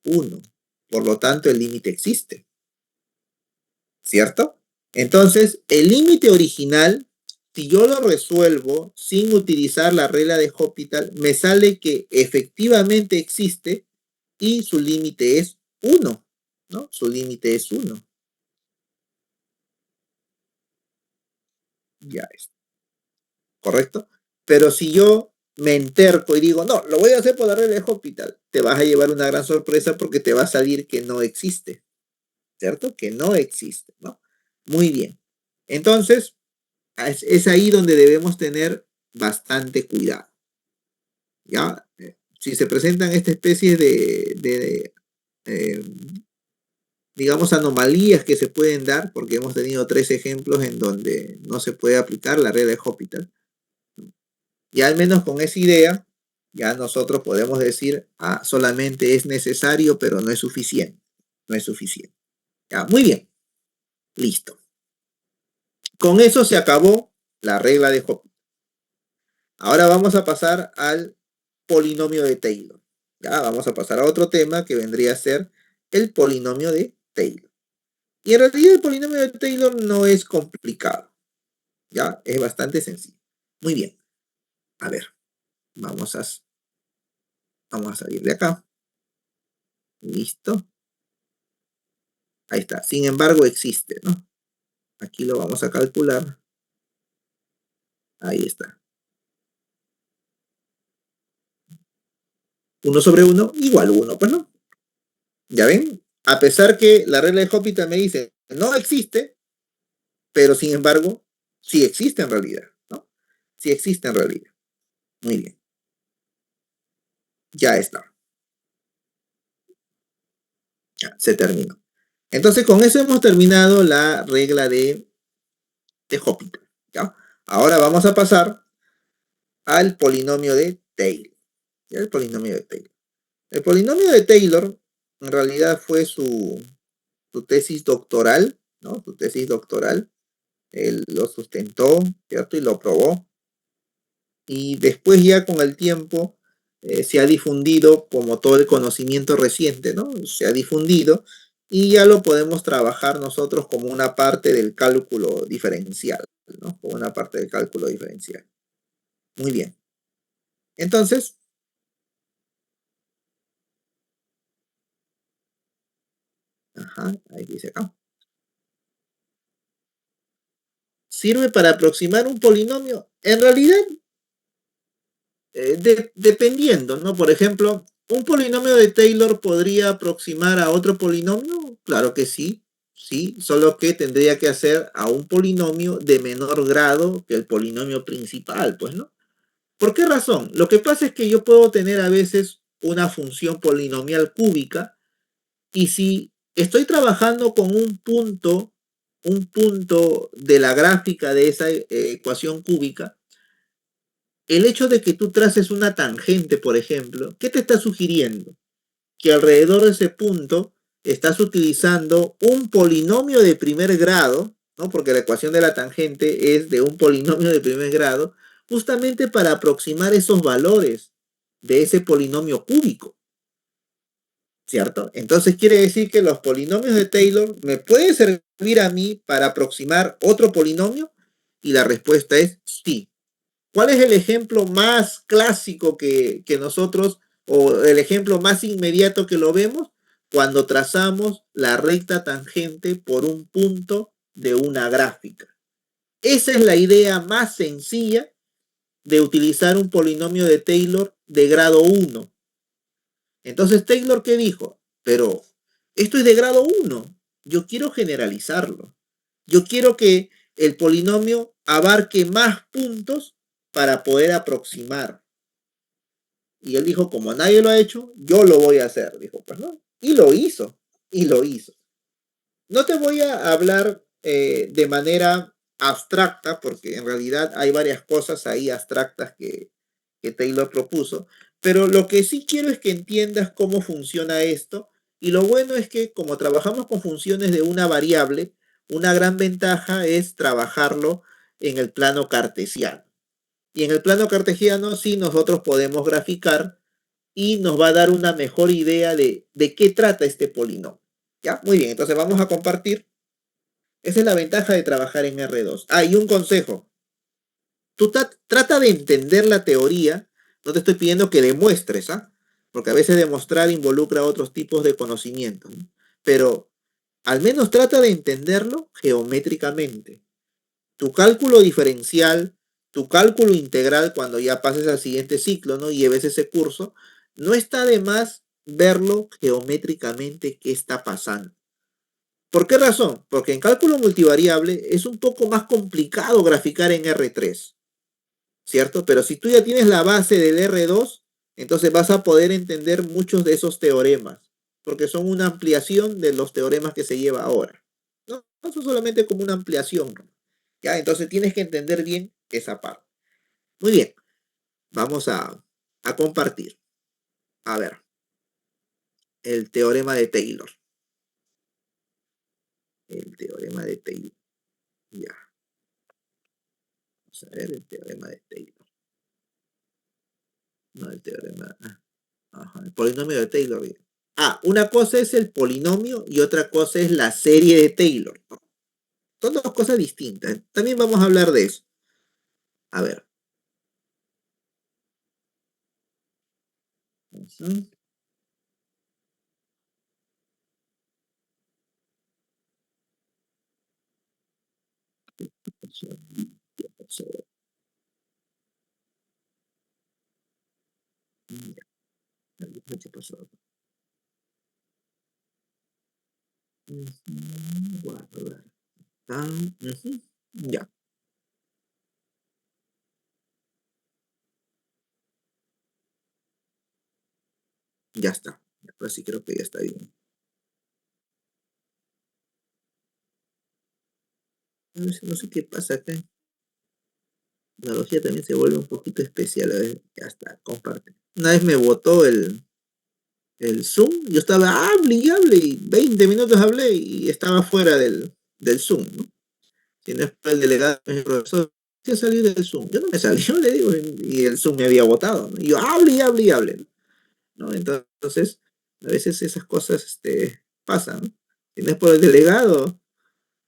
1. Por lo tanto, el límite existe. ¿Cierto? Entonces, el límite original, si yo lo resuelvo sin utilizar la regla de Hospital, me sale que efectivamente existe y su límite es 1, ¿no? Su límite es 1. Ya es, ¿correcto? Pero si yo me enterco y digo, no, lo voy a hacer por la regla de Hospital, te vas a llevar una gran sorpresa porque te va a salir que no existe, ¿cierto? Que no existe, ¿no? Muy bien. Entonces, es ahí donde debemos tener bastante cuidado. ¿Ya? Si se presentan esta especie de digamos, anomalías que se pueden dar, porque hemos tenido 3 ejemplos en donde no se puede aplicar la regla de Hospital. Y al menos con esa idea, ya nosotros podemos decir, ah, solamente es necesario, pero no es suficiente. No es suficiente. Ya, muy bien, listo. Con eso se acabó la regla de Hospital. Ahora vamos a pasar al polinomio de Taylor. Ya, vamos a pasar a otro tema que vendría a ser el polinomio de Taylor. Y en realidad el polinomio de Taylor no es complicado. Ya, es bastante sencillo. Muy bien. A ver, vamos a, vamos a salir de acá. Listo. Ahí está. Sin embargo, existe, ¿no? Aquí lo vamos a calcular. Ahí está. 1/1 igual 1, pues no. ¿Ya ven? A pesar que la regla de Hospital me dice no existe, pero sin embargo, sí existe en realidad, ¿no? Sí existe en realidad. Muy bien. Ya está. Ya, se terminó. Entonces, con eso hemos terminado la regla de Hospital. ¿Ya? Ahora vamos a pasar al polinomio de Taylor. ¿Ya? El polinomio de Taylor. El polinomio de Taylor en realidad fue su tesis doctoral, ¿no? Su tesis doctoral. Él lo sustentó, ¿cierto? Y lo probó. Y después ya con el tiempo se ha difundido como todo el conocimiento reciente, ¿no? Se ha difundido y ya lo podemos trabajar nosotros como una parte del cálculo diferencial, ¿no? Como una parte del cálculo diferencial. Muy bien. Entonces, ajá, ahí dice acá. ¿Sirve para aproximar un polinomio? En realidad, dependiendo, ¿no? Por ejemplo, ¿un polinomio de Taylor podría aproximar a otro polinomio? Claro que sí, sí, solo que tendría que hacer a un polinomio de menor grado que el polinomio principal, pues, ¿no? ¿Por qué razón? Lo que pasa es que yo puedo tener a veces una función polinomial cúbica y si estoy trabajando con un punto de la gráfica de esa ecuación cúbica, el hecho de que tú traces una tangente, por ejemplo, ¿qué te está sugiriendo? Que alrededor de ese punto estás utilizando un polinomio de primer grado, ¿no? Porque la ecuación de la tangente es de un polinomio de primer grado, justamente para aproximar esos valores de ese polinomio cúbico, ¿cierto? Entonces quiere decir que los polinomios de Taylor me pueden servir a mí para aproximar otro polinomio y la respuesta es sí. ¿Cuál es el ejemplo más clásico que nosotros, o el ejemplo más inmediato que lo vemos? Cuando trazamos la recta tangente por un punto de una gráfica. Esa es la idea más sencilla de utilizar un polinomio de Taylor de grado 1. Entonces, Taylor, ¿qué dijo? Pero esto es de grado 1. Yo quiero generalizarlo. Yo quiero que el polinomio abarque más puntos para poder aproximar. Y él dijo, como nadie lo ha hecho, yo lo voy a hacer. Dijo, pues no. Y lo hizo. Y lo hizo. No te voy a hablar de manera abstracta, porque en realidad hay varias cosas ahí abstractas que Taylor propuso, pero lo que sí quiero es que entiendas cómo funciona esto, y lo bueno es que como trabajamos con funciones de una variable, una gran ventaja es trabajarlo en el plano cartesiano. Y en el plano cartesiano sí nosotros podemos graficar y nos va a dar una mejor idea de qué trata este polinomio. ¿Ya? Muy bien, entonces vamos a compartir. Esa es la ventaja de trabajar en R2. Ah, y un consejo. Tú trata de entender la teoría. No te estoy pidiendo que demuestres, ¿ah? Porque a veces demostrar involucra otros tipos de conocimiento, ¿no? Pero al menos trata de entenderlo geométricamente. Tu cálculo diferencial, tu cálculo integral cuando ya pases al siguiente ciclo, ¿no? Y lleves ese curso, no está de más verlo geométricamente qué está pasando. ¿Por qué razón? Porque en cálculo multivariable es un poco más complicado graficar en R3, ¿cierto? Pero si tú ya tienes la base del R2, entonces vas a poder entender muchos de esos teoremas. porque son una ampliación de los teoremas que se lleva ahora. No, no son solamente como una ampliación, ¿no? Ya, entonces tienes que entender bien esa parte. Muy bien, vamos a compartir. A ver, el teorema de Taylor. El teorema de Taylor. Ya, vamos a ver el teorema de Taylor. No, el teorema. Ajá, el polinomio de Taylor. Una cosa es el polinomio y otra cosa es la serie de Taylor, ¿no? Son dos cosas distintas. También vamos a hablar de eso. A ver. Ujú. Guardar. Ujú. Ya, ya está. Ahora sí creo que ya está bien. No sé qué pasa acá. La tecnología también se vuelve un poquito especial. A ver, ya está, comparte. Una vez me botó el Zoom. Yo estaba, hable y hable. Y 20 minutos hablé y estaba fuera del Zoom, ¿no? Si no es para el delegado, el profesor, se salió del Zoom. Yo no me salí, yo le digo, y el Zoom me había votado, ¿no? Y yo hable y hable y hable, ¿no? Entonces, a veces esas cosas pasan, ¿no? Si no es por el delegado.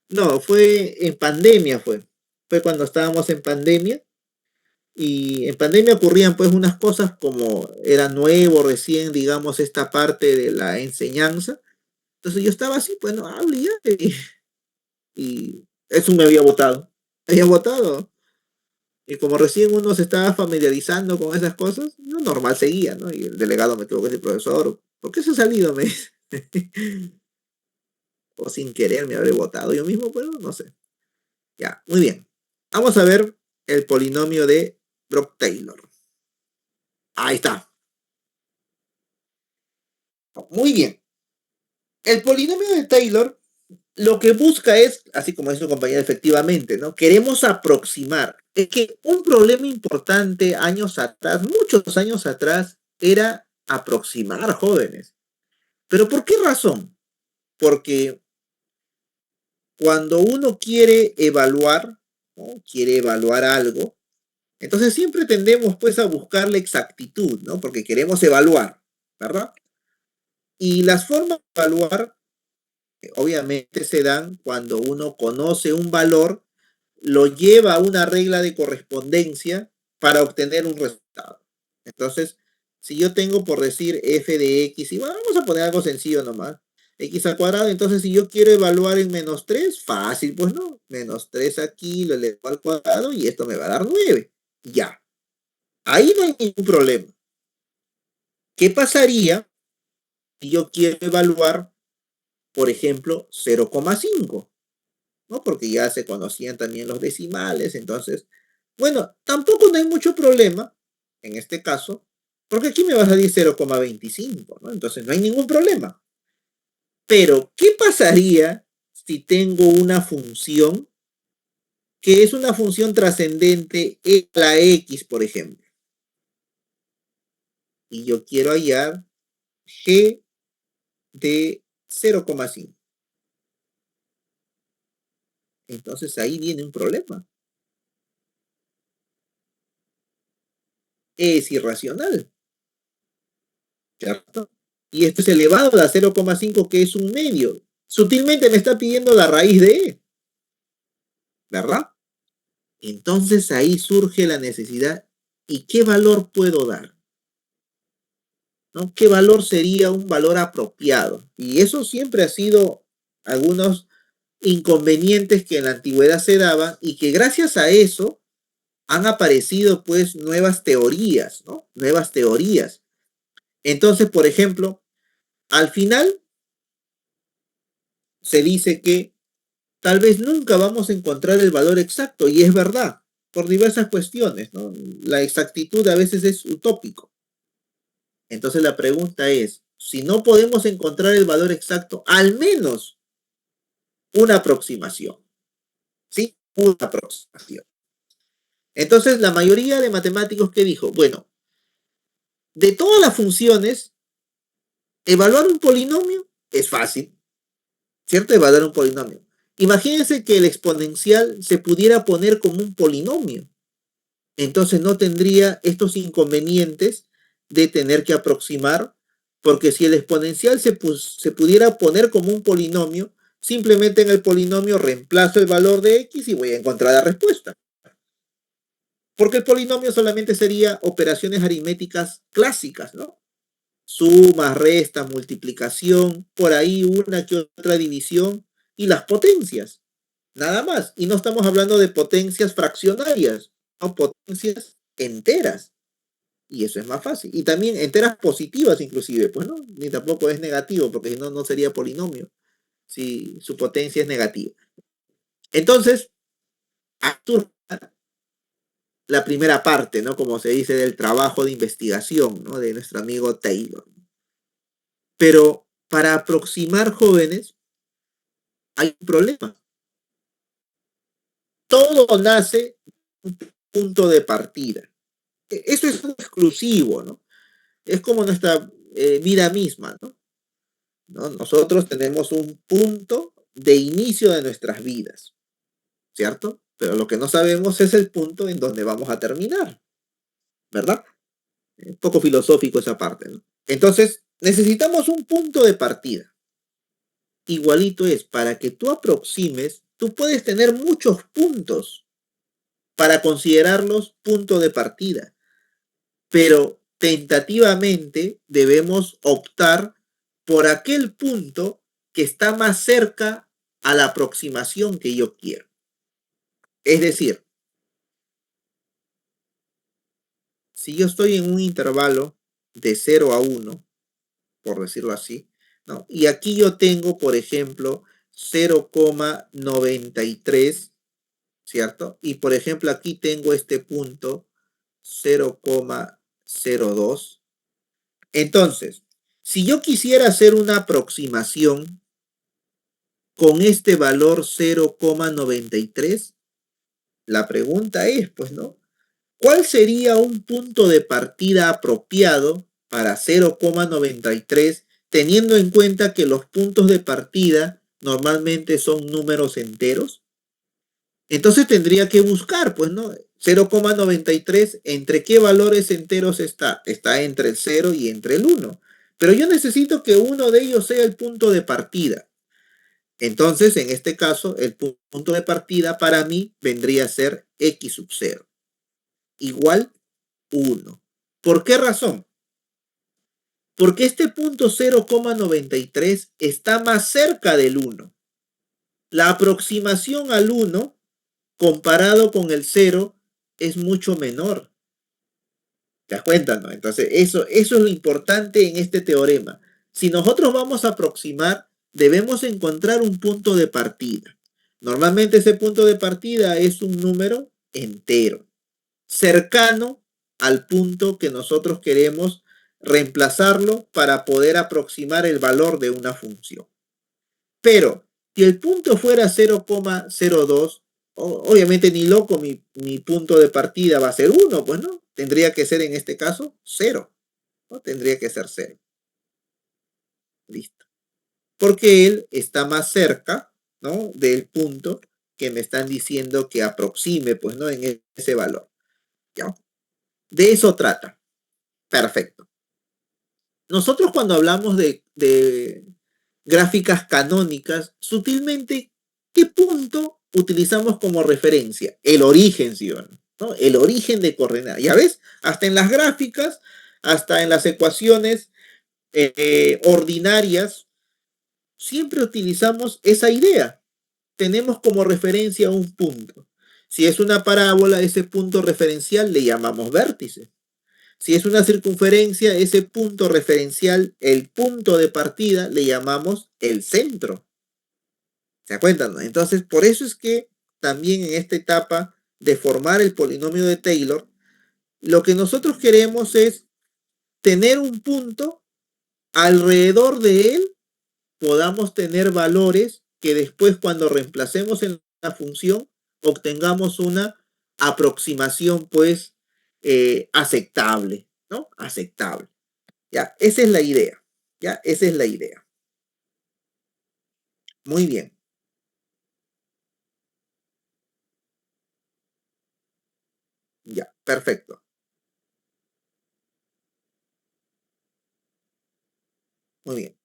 No, fue en pandemia, fue. Fue cuando estábamos en pandemia. Y en pandemia ocurrían pues unas cosas como era nuevo recién, digamos, esta parte de la enseñanza. Entonces yo estaba así, pues no, hable y hable. Y eso me había votado. Había votado. Y como recién uno se estaba familiarizando con esas cosas, no normal seguía, ¿no? Y el delegado me tuvo que decir, profesor, ¿por qué se ha salido? Me dice. O sin querer me habré votado yo mismo, pero no sé. Ya, muy bien. Vamos a ver el polinomio de Brock-Taylor. Ahí está. Muy bien. El polinomio de Taylor lo que busca es, así como dice su compañera, efectivamente, ¿no? Queremos aproximar. Es que un problema importante años atrás, muchos años atrás, era aproximar jóvenes. ¿Pero por qué razón? Porque cuando uno quiere evaluar, ¿no? Quiere evaluar algo, entonces siempre tendemos pues a buscar la exactitud, ¿no? Porque queremos evaluar, ¿verdad? Y las formas de evaluar obviamente se dan cuando uno conoce un valor, lo lleva a una regla de correspondencia para obtener un resultado. Entonces, si yo tengo por decir f de x, y bueno, vamos a poner algo sencillo nomás, x al cuadrado, entonces si yo quiero evaluar en menos 3 fácil, pues no, menos 3 aquí lo elevo al cuadrado y esto me va a dar 9. Ya, ahí no hay ningún problema. ¿Qué pasaría si yo quiero evaluar, por ejemplo, 0,5? ¿No? Porque ya se conocían también los decimales, entonces, bueno, tampoco no hay mucho problema en este caso, porque aquí me va a salir 0,25, ¿no? Entonces no hay ningún problema. Pero, ¿qué pasaría si tengo una función que es una función trascendente en la x, por ejemplo? Y yo quiero hallar g de 0,5. Entonces ahí viene un problema. Es irracional, ¿cierto? Y esto es elevado a 0,5, que es un medio. Sutilmente me está pidiendo la raíz de E, ¿verdad? Entonces ahí surge la necesidad. ¿Y qué valor puedo dar? ¿No? ¿Qué valor sería un valor apropiado? Y eso siempre ha sido algunos inconvenientes que en la antigüedad se daban y que gracias a eso han aparecido pues nuevas teorías, ¿no? Nuevas teorías. Entonces, por ejemplo, al final se dice que tal vez nunca vamos a encontrar el valor exacto, y es verdad, por diversas cuestiones, ¿no? La exactitud a veces es utópico. Entonces la pregunta es, si no podemos encontrar el valor exacto, al menos una aproximación, ¿sí? Una aproximación. Entonces, la mayoría de matemáticos que dijo, bueno, de todas las funciones, evaluar un polinomio es fácil, ¿cierto? Evaluar un polinomio. Imagínense que el exponencial se pudiera poner como un polinomio. Entonces no tendría estos inconvenientes de tener que aproximar, porque si el exponencial se pudiera poner como un polinomio, simplemente en el polinomio reemplazo el valor de x y voy a encontrar la respuesta. Porque el polinomio solamente sería operaciones aritméticas clásicas, ¿no? Suma, resta, multiplicación, por ahí una que otra división y las potencias, nada más. Y no estamos hablando de potencias fraccionarias, no potencias enteras. Y eso es más fácil. Y también enteras positivas inclusive, pues no, ni tampoco es negativo, porque si no, no sería polinomio, si su potencia es negativa. Entonces, surge la primera parte, ¿no? Como se dice, del trabajo de investigación, ¿no? De nuestro amigo Taylor. Pero para aproximar jóvenes hay un problema. Todo nace de un punto de partida. Eso es exclusivo, ¿no? Es como nuestra vida misma, ¿no? ¿No? Nosotros tenemos un punto de inicio de nuestras vidas, ¿cierto? Pero lo que no sabemos es el punto en donde vamos a terminar, ¿verdad? Un poco filosófico esa parte, ¿no? Entonces, necesitamos un punto de partida. Igualito es, para que tú aproximes, tú puedes tener muchos puntos para considerarlos punto de partida, pero tentativamente debemos optar por aquel punto que está más cerca a la aproximación que yo quiero. Es decir, si yo estoy en un intervalo de 0 a 1, por decirlo así, ¿no? Y aquí yo tengo, por ejemplo, 0,93, ¿cierto? Y por ejemplo, aquí tengo este punto 0,02. Entonces, si yo quisiera hacer una aproximación con este valor 0,93, la pregunta es, pues, ¿no? ¿Cuál sería un punto de partida apropiado para 0,93, teniendo en cuenta que los puntos de partida normalmente son números enteros? Entonces tendría que buscar, pues, ¿no? 0,93, ¿entre qué valores enteros está? Está entre el 0 y entre el 1. Pero yo necesito que uno de ellos sea el punto de partida. Entonces, en este caso, el punto de partida para mí vendría a ser x sub 0, igual 1. ¿Por qué razón? Porque este punto 0,93 está más cerca del 1. La aproximación al 1 comparado con el 0 es mucho menor. ¿Te das cuenta, no? Entonces, eso es lo importante en este teorema. Si nosotros vamos a aproximar, debemos encontrar un punto de partida. Normalmente ese punto de partida es un número entero, cercano al punto que nosotros queremos reemplazarlo para poder aproximar el valor de una función. Pero si el punto fuera 0,02, obviamente ni loco mi punto de partida va a ser 1, pues no, tendría que ser en este caso 0, ¿no? Tendría que ser 0. Listo. Porque él está más cerca, ¿no? Del punto que me están diciendo que aproxime, pues, ¿no? En ese valor. ¿Ya? De eso trata. Perfecto. Nosotros cuando hablamos de gráficas canónicas, sutilmente, ¿qué punto utilizamos como referencia? El origen, ¿sí o no? ¿No? El origen de coordenadas. Ya ves, hasta en las gráficas, hasta en las ecuaciones ordinarias, siempre utilizamos esa idea. Tenemos como referencia un punto. Si es una parábola, ese punto referencial le llamamos vértice. Si es una circunferencia, ese punto referencial, el punto de partida, le llamamos el centro. ¿Se acuerdan? ¿No? Entonces, por eso es que también en esta etapa de formar el polinomio de Taylor, lo que nosotros queremos es tener un punto alrededor de él podamos tener valores que después cuando reemplacemos en la función obtengamos una aproximación pues aceptable, ¿no? Aceptable. Ya, esa es la idea. Ya, esa es la idea. Muy bien. Ya, perfecto. Muy bien.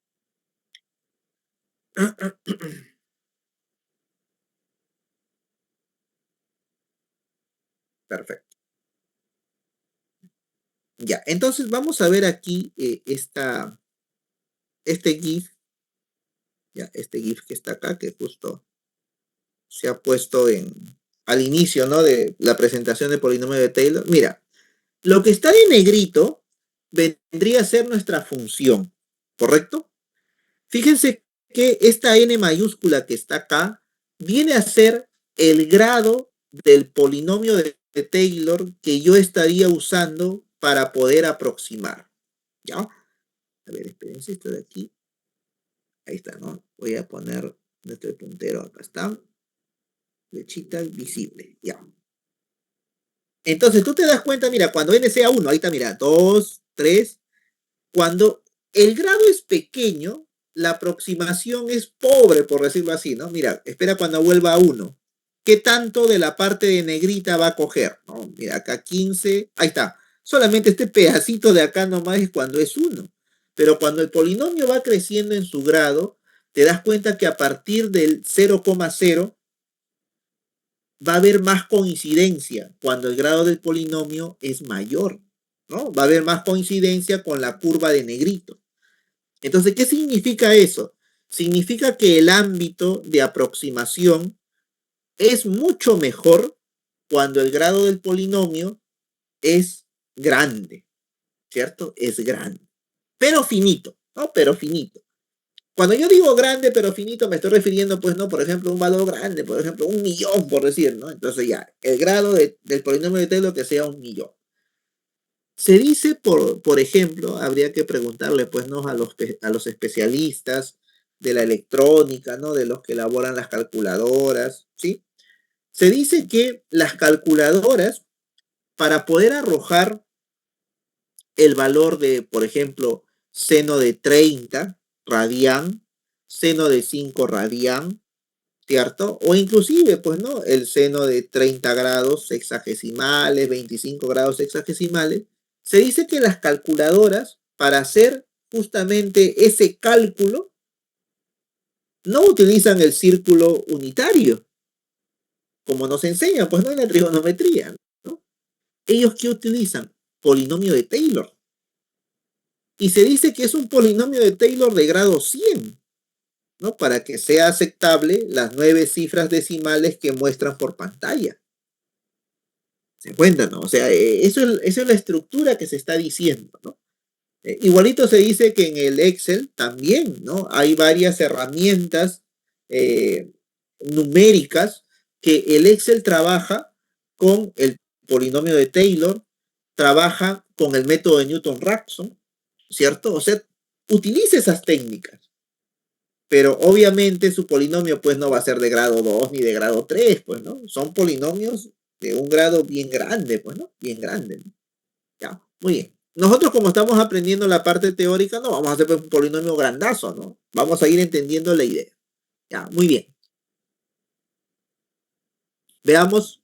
Perfecto. Ya, entonces vamos a ver aquí este GIF, ya, este GIF que está acá, que justo se ha puesto al inicio, ¿no? De la presentación del polinomio de Taylor. Mira, lo que está de negrito vendría a ser nuestra función, ¿correcto? Fíjense que esta n mayúscula que está acá viene a ser el grado del polinomio de Taylor que yo estaría usando para poder aproximar, ¿ya? A ver, espérense, esto de aquí. Ahí está, ¿no? Voy a poner nuestro puntero, acá está. Flechita visible, ya. Entonces tú te das cuenta, mira, cuando n sea 1, ahí está, mira, 2, 3, cuando el grado es pequeño, la aproximación es pobre, por decirlo así, ¿no? Mira, espera cuando vuelva a 1. ¿Qué tanto de la parte de negrita va a coger? ¿No? Mira, acá 15, ahí está. Solamente este pedacito de acá nomás es cuando es 1. Pero cuando el polinomio va creciendo en su grado, te das cuenta que a partir del 0,0 va a haber más coincidencia cuando el grado del polinomio es mayor, ¿no? Va a haber más coincidencia con la curva de negrito. Entonces, ¿qué significa eso? Significa que el ámbito de aproximación es mucho mejor cuando el grado del polinomio es grande, ¿cierto? Es grande, pero finito, ¿no? Pero finito. Cuando yo digo grande pero finito, me estoy refiriendo, pues, no, por ejemplo, a un valor grande, por ejemplo, 1.000.000, por decir, ¿no? Entonces ya, el grado del polinomio de Taylor que sea 1.000.000. Se dice, por ejemplo, habría que preguntarle, pues, ¿no? A los especialistas de la electrónica, ¿no? De los que elaboran las calculadoras, ¿sí? Se dice que las calculadoras, para poder arrojar el valor de, por ejemplo, seno de 30 radián, seno de 5 radián, ¿cierto? O inclusive, pues, ¿no? El seno de 30 grados sexagesimales, 25 grados sexagesimales. Se dice que las calculadoras, para hacer justamente ese cálculo, no utilizan el círculo unitario, como nos enseñan, pues, ¿no? En la trigonometría, ¿no? ¿Ellos qué utilizan? Polinomio de Taylor. Y se dice que es un polinomio de Taylor de grado 100, ¿no? Para que sea aceptable las 9 cifras decimales que muestran por pantalla. ¿Se cuenta, no? O sea, eso es la estructura que se está diciendo, ¿no? Igualito se dice que en el Excel también, ¿no? Hay varias herramientas eh, numéricas que el Excel trabaja con el polinomio de Taylor, trabaja con el método de Newton-Raphson, ¿cierto? O sea, utiliza esas técnicas, pero obviamente su polinomio pues no va a ser de grado 2 ni de grado 3, pues, ¿no? Son polinomios de un grado bien grande, pues, ¿no? Bien grande, ¿no? Ya, muy bien. Nosotros como estamos aprendiendo la parte teórica, no vamos a hacer pues, un polinomio grandazo, ¿no? Vamos a ir entendiendo la idea. Ya, muy bien. Veamos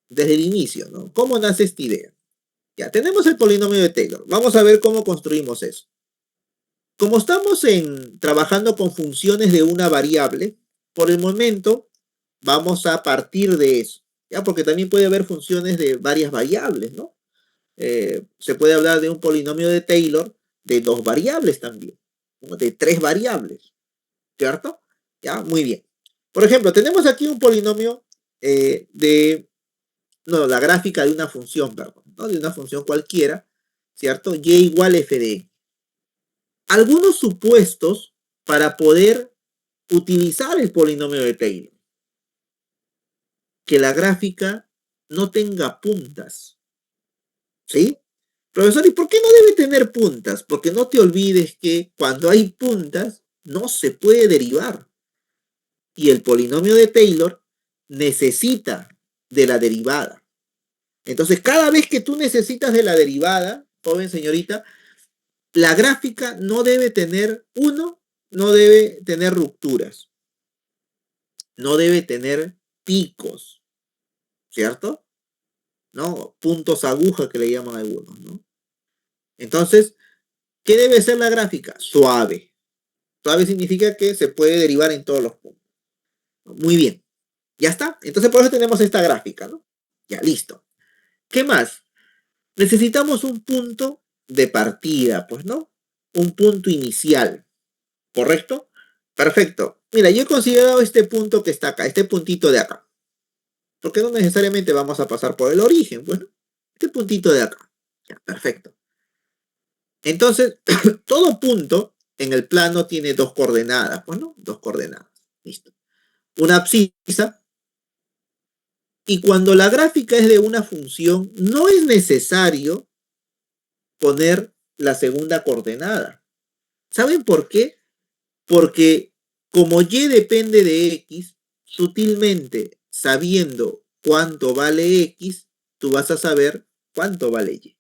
desde el inicio, ¿no? ¿Cómo nace esta idea? Ya, tenemos el polinomio de Taylor. Vamos a ver cómo construimos eso. Como estamos trabajando con funciones de una variable, por el momento vamos a partir de eso, ¿ya? Porque también puede haber funciones de varias variables, ¿no? Se puede hablar de un polinomio de Taylor de 2 variables también, ¿no? De 3 variables, ¿cierto? Ya, muy bien. Por ejemplo, tenemos aquí un polinomio no, la gráfica de una función, perdón, ¿no? De una función cualquiera, ¿cierto? Y igual f de n. Algunos supuestos para poder utilizar el polinomio de Taylor. Que la gráfica no tenga puntas, ¿sí? Profesor, ¿y por qué no debe tener puntas? Porque no te olvides que cuando hay puntas no se puede derivar. Y el polinomio de Taylor necesita de la derivada. Entonces, cada vez que tú necesitas de la derivada, joven señorita, la gráfica no debe tener, uno, no debe tener rupturas, no debe tener picos, ¿cierto? ¿No? Puntos aguja que le llaman algunos, ¿no? Entonces, ¿qué debe ser la gráfica? Suave. Suave significa que se puede derivar en todos los puntos. Muy bien. Ya está. Entonces, por eso tenemos esta gráfica, ¿no? Ya, listo. ¿Qué más? Necesitamos un punto de partida, pues, ¿no? Un punto inicial, ¿correcto? Perfecto. Mira, yo he considerado este punto que está acá, este puntito de acá. Porque no necesariamente vamos a pasar por el origen, bueno, este puntito de acá. Ya, perfecto. Entonces, todo punto en el plano tiene dos coordenadas, pues, ¿no? Dos coordenadas. Listo. Una abscisa. Y cuando la gráfica es de una función, no es necesario poner la segunda coordenada. ¿Saben por qué? Porque como y depende de x, sutilmente sabiendo cuánto vale x, tú vas a saber cuánto vale y.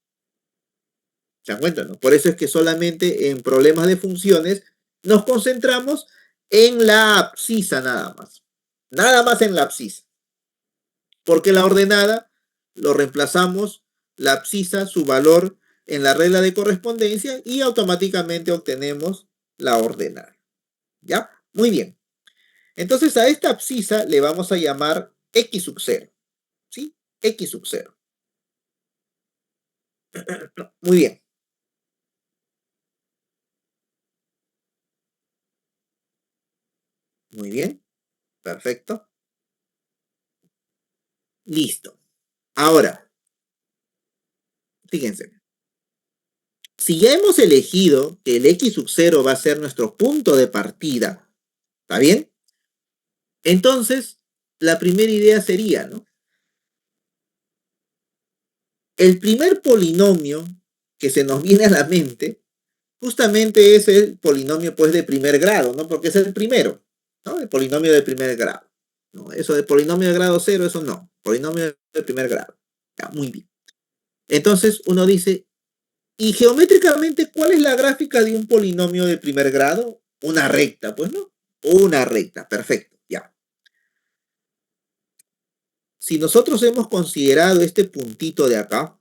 ¿Se dan cuenta, no? Por eso es que solamente en problemas de funciones nos concentramos en la abscisa nada más. Nada más en la abscisa. Porque la ordenada lo reemplazamos, la abscisa, su valor en la regla de correspondencia y automáticamente obtenemos la ordenada. ¿Ya? Muy bien. Entonces a esta abscisa le vamos a llamar x sub 0. ¿Sí? X sub 0. Muy bien. Muy bien. Perfecto. Listo. Ahora, fíjense. Si ya hemos elegido que el x sub 0 va a ser nuestro punto de partida, ¿está bien? Entonces, la primera idea sería, ¿no? El primer polinomio que se nos viene a la mente justamente es el polinomio pues de primer grado, ¿no? Porque es el primero, ¿no? El polinomio de primer grado. ¿No? Eso de polinomio de grado cero, eso no. Polinomio de primer grado. Ya, muy bien. Entonces uno dice, ¿y geométricamente cuál es la gráfica de un polinomio de primer grado? Una recta, pues, ¿no? Una recta, perfecto, ya. Si nosotros hemos considerado este puntito de acá,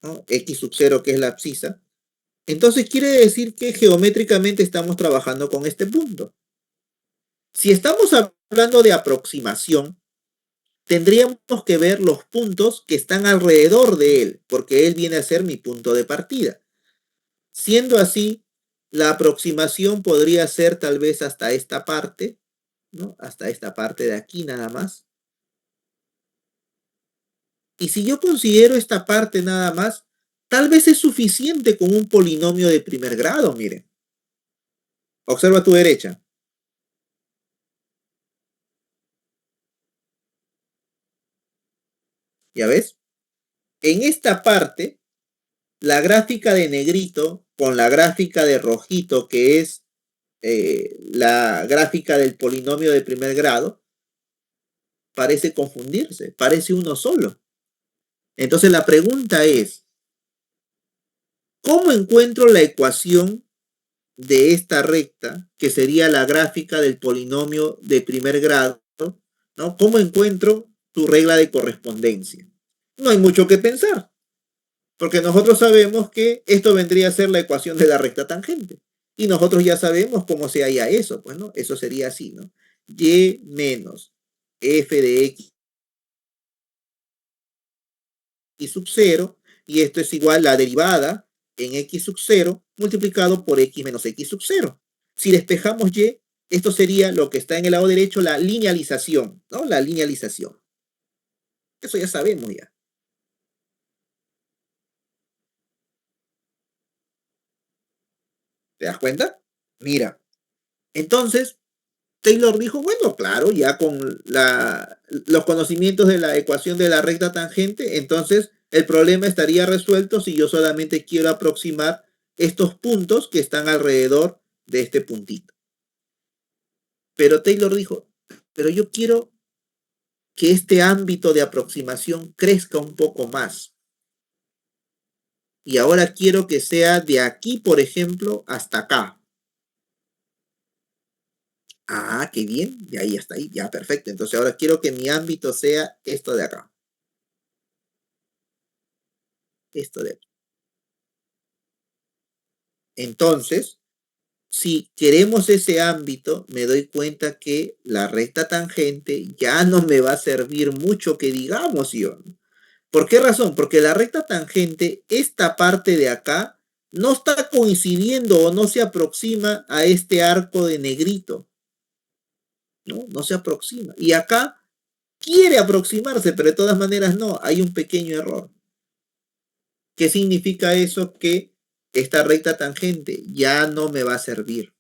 ¿no? X sub 0, que es la abscisa, entonces quiere decir que geométricamente estamos trabajando con este punto. Si estamos hablando de aproximación, tendríamos que ver los puntos que están alrededor de él, porque él viene a ser mi punto de partida. Siendo así, la aproximación podría ser tal vez hasta esta parte, ¿no? Hasta esta parte de aquí nada más. Y si yo considero esta parte nada más, tal vez es suficiente con un polinomio de primer grado, miren. Observa a tu derecha. ¿Ya ves? En esta parte, la gráfica de negrito con la gráfica de rojito, que es la gráfica del polinomio de primer grado, parece confundirse, parece uno solo. Entonces la pregunta es, ¿cómo encuentro la ecuación de esta recta, que sería la gráfica del polinomio de primer grado? ¿No? ¿Cómo encuentro tu regla de correspondencia? No hay mucho que pensar, porque nosotros sabemos que esto vendría a ser la ecuación de la recta tangente. Y nosotros ya sabemos cómo se halla eso, pues, ¿no? Eso sería así, ¿no? Y menos f de x sub 0, y esto es igual a la derivada en x sub 0 multiplicado por x menos x sub 0. Si despejamos y, esto sería lo que está en el lado derecho, la linealización, ¿no? La linealización. Eso ya sabemos ya. ¿Te das cuenta? Mira, entonces Taylor dijo, bueno, claro, ya con los conocimientos de la ecuación de la recta tangente, entonces el problema estaría resuelto si yo solamente quiero aproximar estos puntos que están alrededor de este puntito. Pero Taylor dijo, pero yo quiero que este ámbito de aproximación crezca un poco más. Y ahora quiero que sea de aquí, por ejemplo, hasta acá. Ah, qué bien. Y ahí está ahí. Ya, perfecto. Entonces ahora quiero que mi ámbito sea esto de acá. Esto de aquí. Entonces, si queremos ese ámbito, me doy cuenta que la recta tangente ya no me va a servir mucho que digamos yo. ¿Por qué razón? Porque la recta tangente, esta parte de acá, no está coincidiendo o no se aproxima a este arco de negrito. ¿No? No se aproxima. Y acá quiere aproximarse, pero de todas maneras no, hay un pequeño error. ¿Qué significa eso? Que esta recta tangente ya no me va a servir.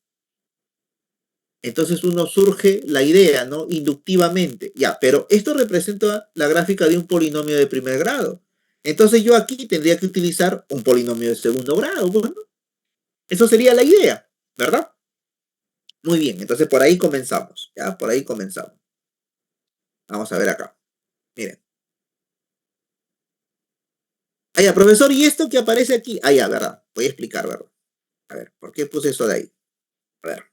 Entonces uno surge la idea, ¿no? Inductivamente. Ya, pero esto representa la gráfica de un polinomio de primer grado. Entonces yo aquí tendría que utilizar un polinomio de segundo grado. Bueno, eso sería la idea, ¿verdad? Muy bien, entonces por ahí comenzamos. Ya, por ahí comenzamos. Vamos a ver acá. Miren. Ah, ya, profesor, ¿y esto que aparece aquí? Ah, ya, ¿verdad? Voy a explicar, ¿verdad? A ver, ¿por qué puse eso de ahí? A ver,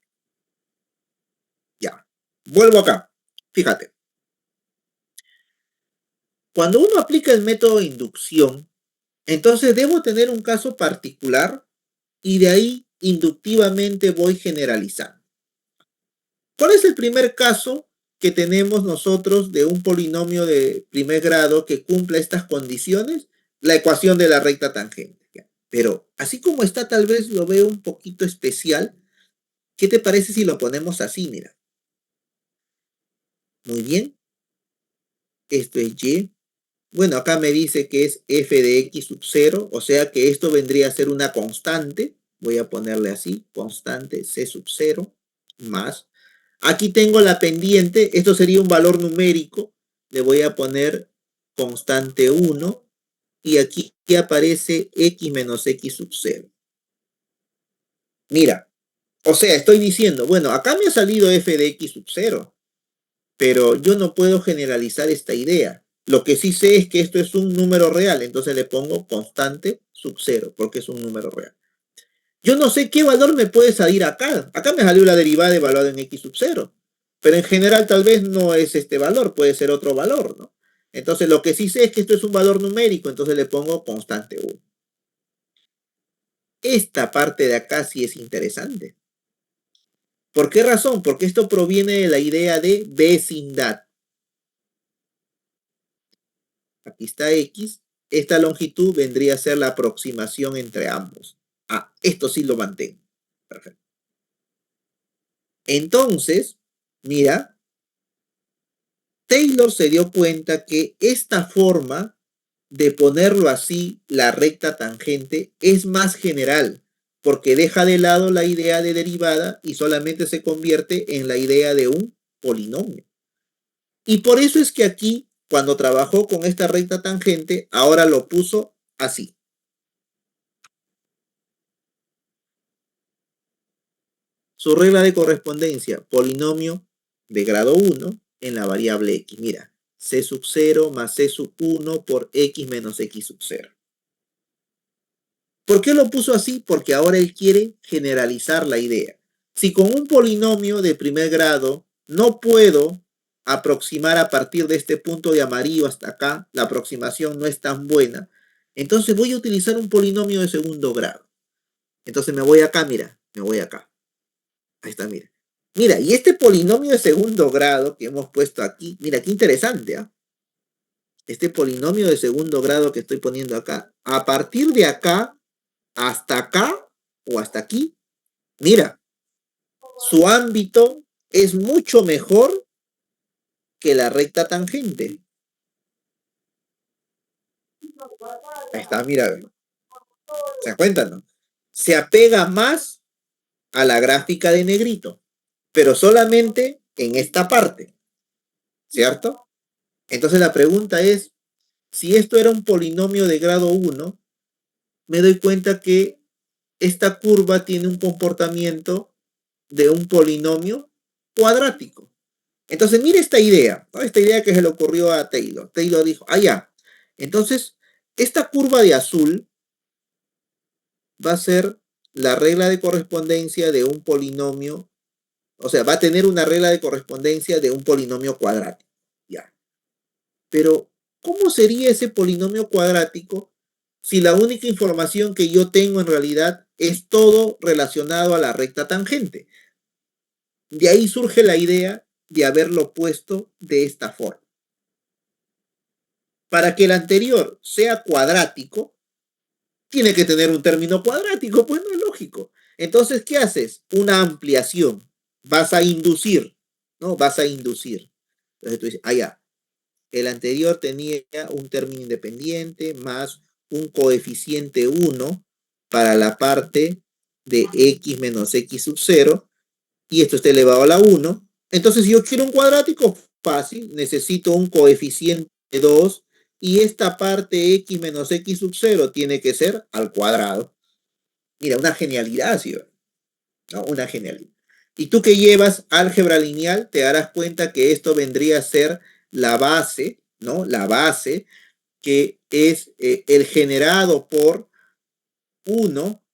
ya. Vuelvo acá. Fíjate. Cuando uno aplica el método de inducción, entonces debo tener un caso particular y de ahí inductivamente voy generalizando. ¿Cuál es el primer caso que tenemos nosotros de un polinomio de primer grado que cumpla estas condiciones? La ecuación de la recta tangente. Pero así como está, tal vez lo veo un poquito especial. ¿Qué te parece si lo ponemos así? Mira. Muy bien. Esto es y. Bueno, acá me dice que es f de x sub 0, o sea que esto vendría a ser una constante. Voy a ponerle así, constante c sub 0 más. Aquí tengo la pendiente, esto sería un valor numérico. Le voy a poner constante 1 y aquí aparece x menos x sub 0. Mira, o sea, estoy diciendo, bueno, acá me ha salido f de x sub 0. Pero yo no puedo generalizar esta idea. Lo que sí sé es que esto es un número real, entonces le pongo constante sub 0, porque es un número real. Yo no sé qué valor me puede salir acá. Acá me salió la derivada evaluada en x sub 0, pero en general tal vez no es este valor, puede ser otro valor, ¿no? Entonces lo que sí sé es que esto es un valor numérico, entonces le pongo constante 1. Esta parte de acá sí es interesante. ¿Por qué razón? Porque esto proviene de la idea de vecindad. Aquí está X, esta longitud vendría a ser la aproximación entre ambos. Ah, esto sí lo mantengo. Perfecto. Entonces, mira, Taylor se dio cuenta que esta forma de ponerlo así, la recta tangente, es más general, porque deja de lado la idea de derivada y solamente se convierte en la idea de un polinomio. Y por eso es que aquí, cuando trabajó con esta recta tangente, ahora lo puso así. Su regla de correspondencia, polinomio de grado 1 en la variable x. Mira, c sub 0 más c sub 1 por x menos x sub 0. ¿Por qué lo puso así? Porque ahora él quiere generalizar la idea. Si con un polinomio de primer grado no puedo aproximar a partir de este punto de amarillo hasta acá, la aproximación no es tan buena, entonces voy a utilizar un polinomio de segundo grado. Entonces me voy acá, mira, me voy acá. Ahí está, mira. Mira, y este polinomio de segundo grado que hemos puesto aquí, mira, qué interesante, ¿ah? Este polinomio de segundo grado que estoy poniendo acá, a partir de acá, hasta acá o hasta aquí, mira, su ámbito es mucho mejor que la recta tangente. Ahí está, mira, se cuenta, ¿no? Se apega más a la gráfica de negrito, pero solamente en esta parte, ¿cierto? Entonces la pregunta es, si esto era un polinomio de grado 1, me doy cuenta que esta curva tiene un comportamiento de un polinomio cuadrático. Entonces, mire esta idea, ¿no? Esta idea que se le ocurrió a Taylor. Taylor dijo, ya. Entonces, esta curva de azul va a ser la regla de correspondencia de un polinomio, o sea, va a tener una regla de correspondencia de un polinomio cuadrático. Ya. Pero, ¿cómo sería ese polinomio cuadrático si la única información que yo tengo en realidad es todo relacionado a la recta tangente? De ahí surge la idea de haberlo puesto de esta forma. Para que el anterior sea cuadrático, tiene que tener un término cuadrático, pues no es lógico. Entonces, ¿qué haces? Una ampliación. Vas a inducir, ¿no? Vas a inducir. Entonces tú dices, ya, el anterior tenía un término independiente más un coeficiente 1 para la parte de x menos x sub 0, y esto está elevado a la 1. Entonces, si yo quiero un cuadrático, fácil, necesito un coeficiente 2 y esta parte x menos x sub 0 tiene que ser al cuadrado. Mira, una genialidad, ¿sí? ¿No? Una genialidad. Y tú que llevas álgebra lineal, te darás cuenta que esto vendría a ser la base, ¿no? La base que es el generado por 1,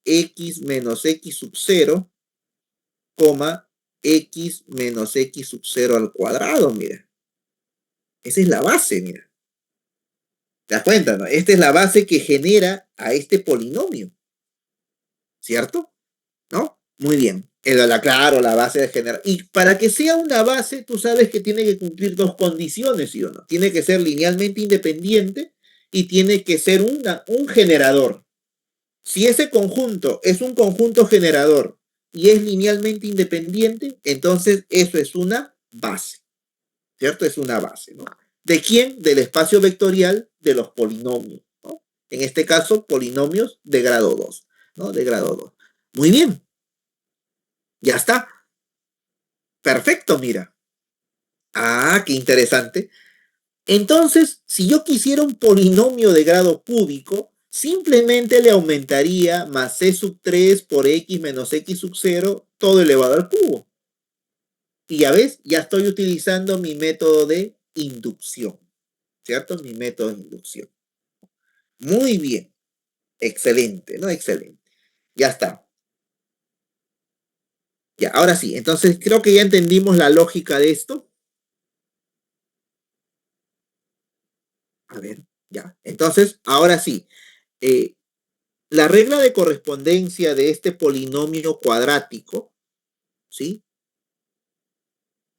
x menos x sub 0, x menos x sub 0 al cuadrado, mira. Esa es la base, mira. ¿Te das cuenta, no? Esta es la base que genera a este polinomio, ¿cierto? ¿No? Muy bien. Claro, la base de generar. Y para que sea una base, tú sabes que tiene que cumplir dos condiciones, ¿sí o no? Tiene que ser linealmente independiente y tiene que ser un generador. Si ese conjunto es un conjunto generador y es linealmente independiente, entonces eso es una base, ¿cierto? Es una base, ¿no? ¿De quién? Del espacio vectorial de los polinomios, ¿no? En este caso, polinomios de grado 2, ¿no? De grado 2. Muy bien. Ya está. Perfecto, mira. Qué interesante. Entonces, si yo quisiera un polinomio de grado cúbico, simplemente le aumentaría más c sub 3 por x menos x sub 0, todo elevado al cubo. Y ya ves, ya estoy utilizando mi método de inducción, ¿cierto? Mi método de inducción. Muy bien. Excelente, ¿no? Excelente. Ya está. Ya, ahora sí. Entonces, creo que ya entendimos la lógica de esto. A ver, ya. Entonces, ahora sí. La regla de correspondencia de este polinomio cuadrático, ¿sí?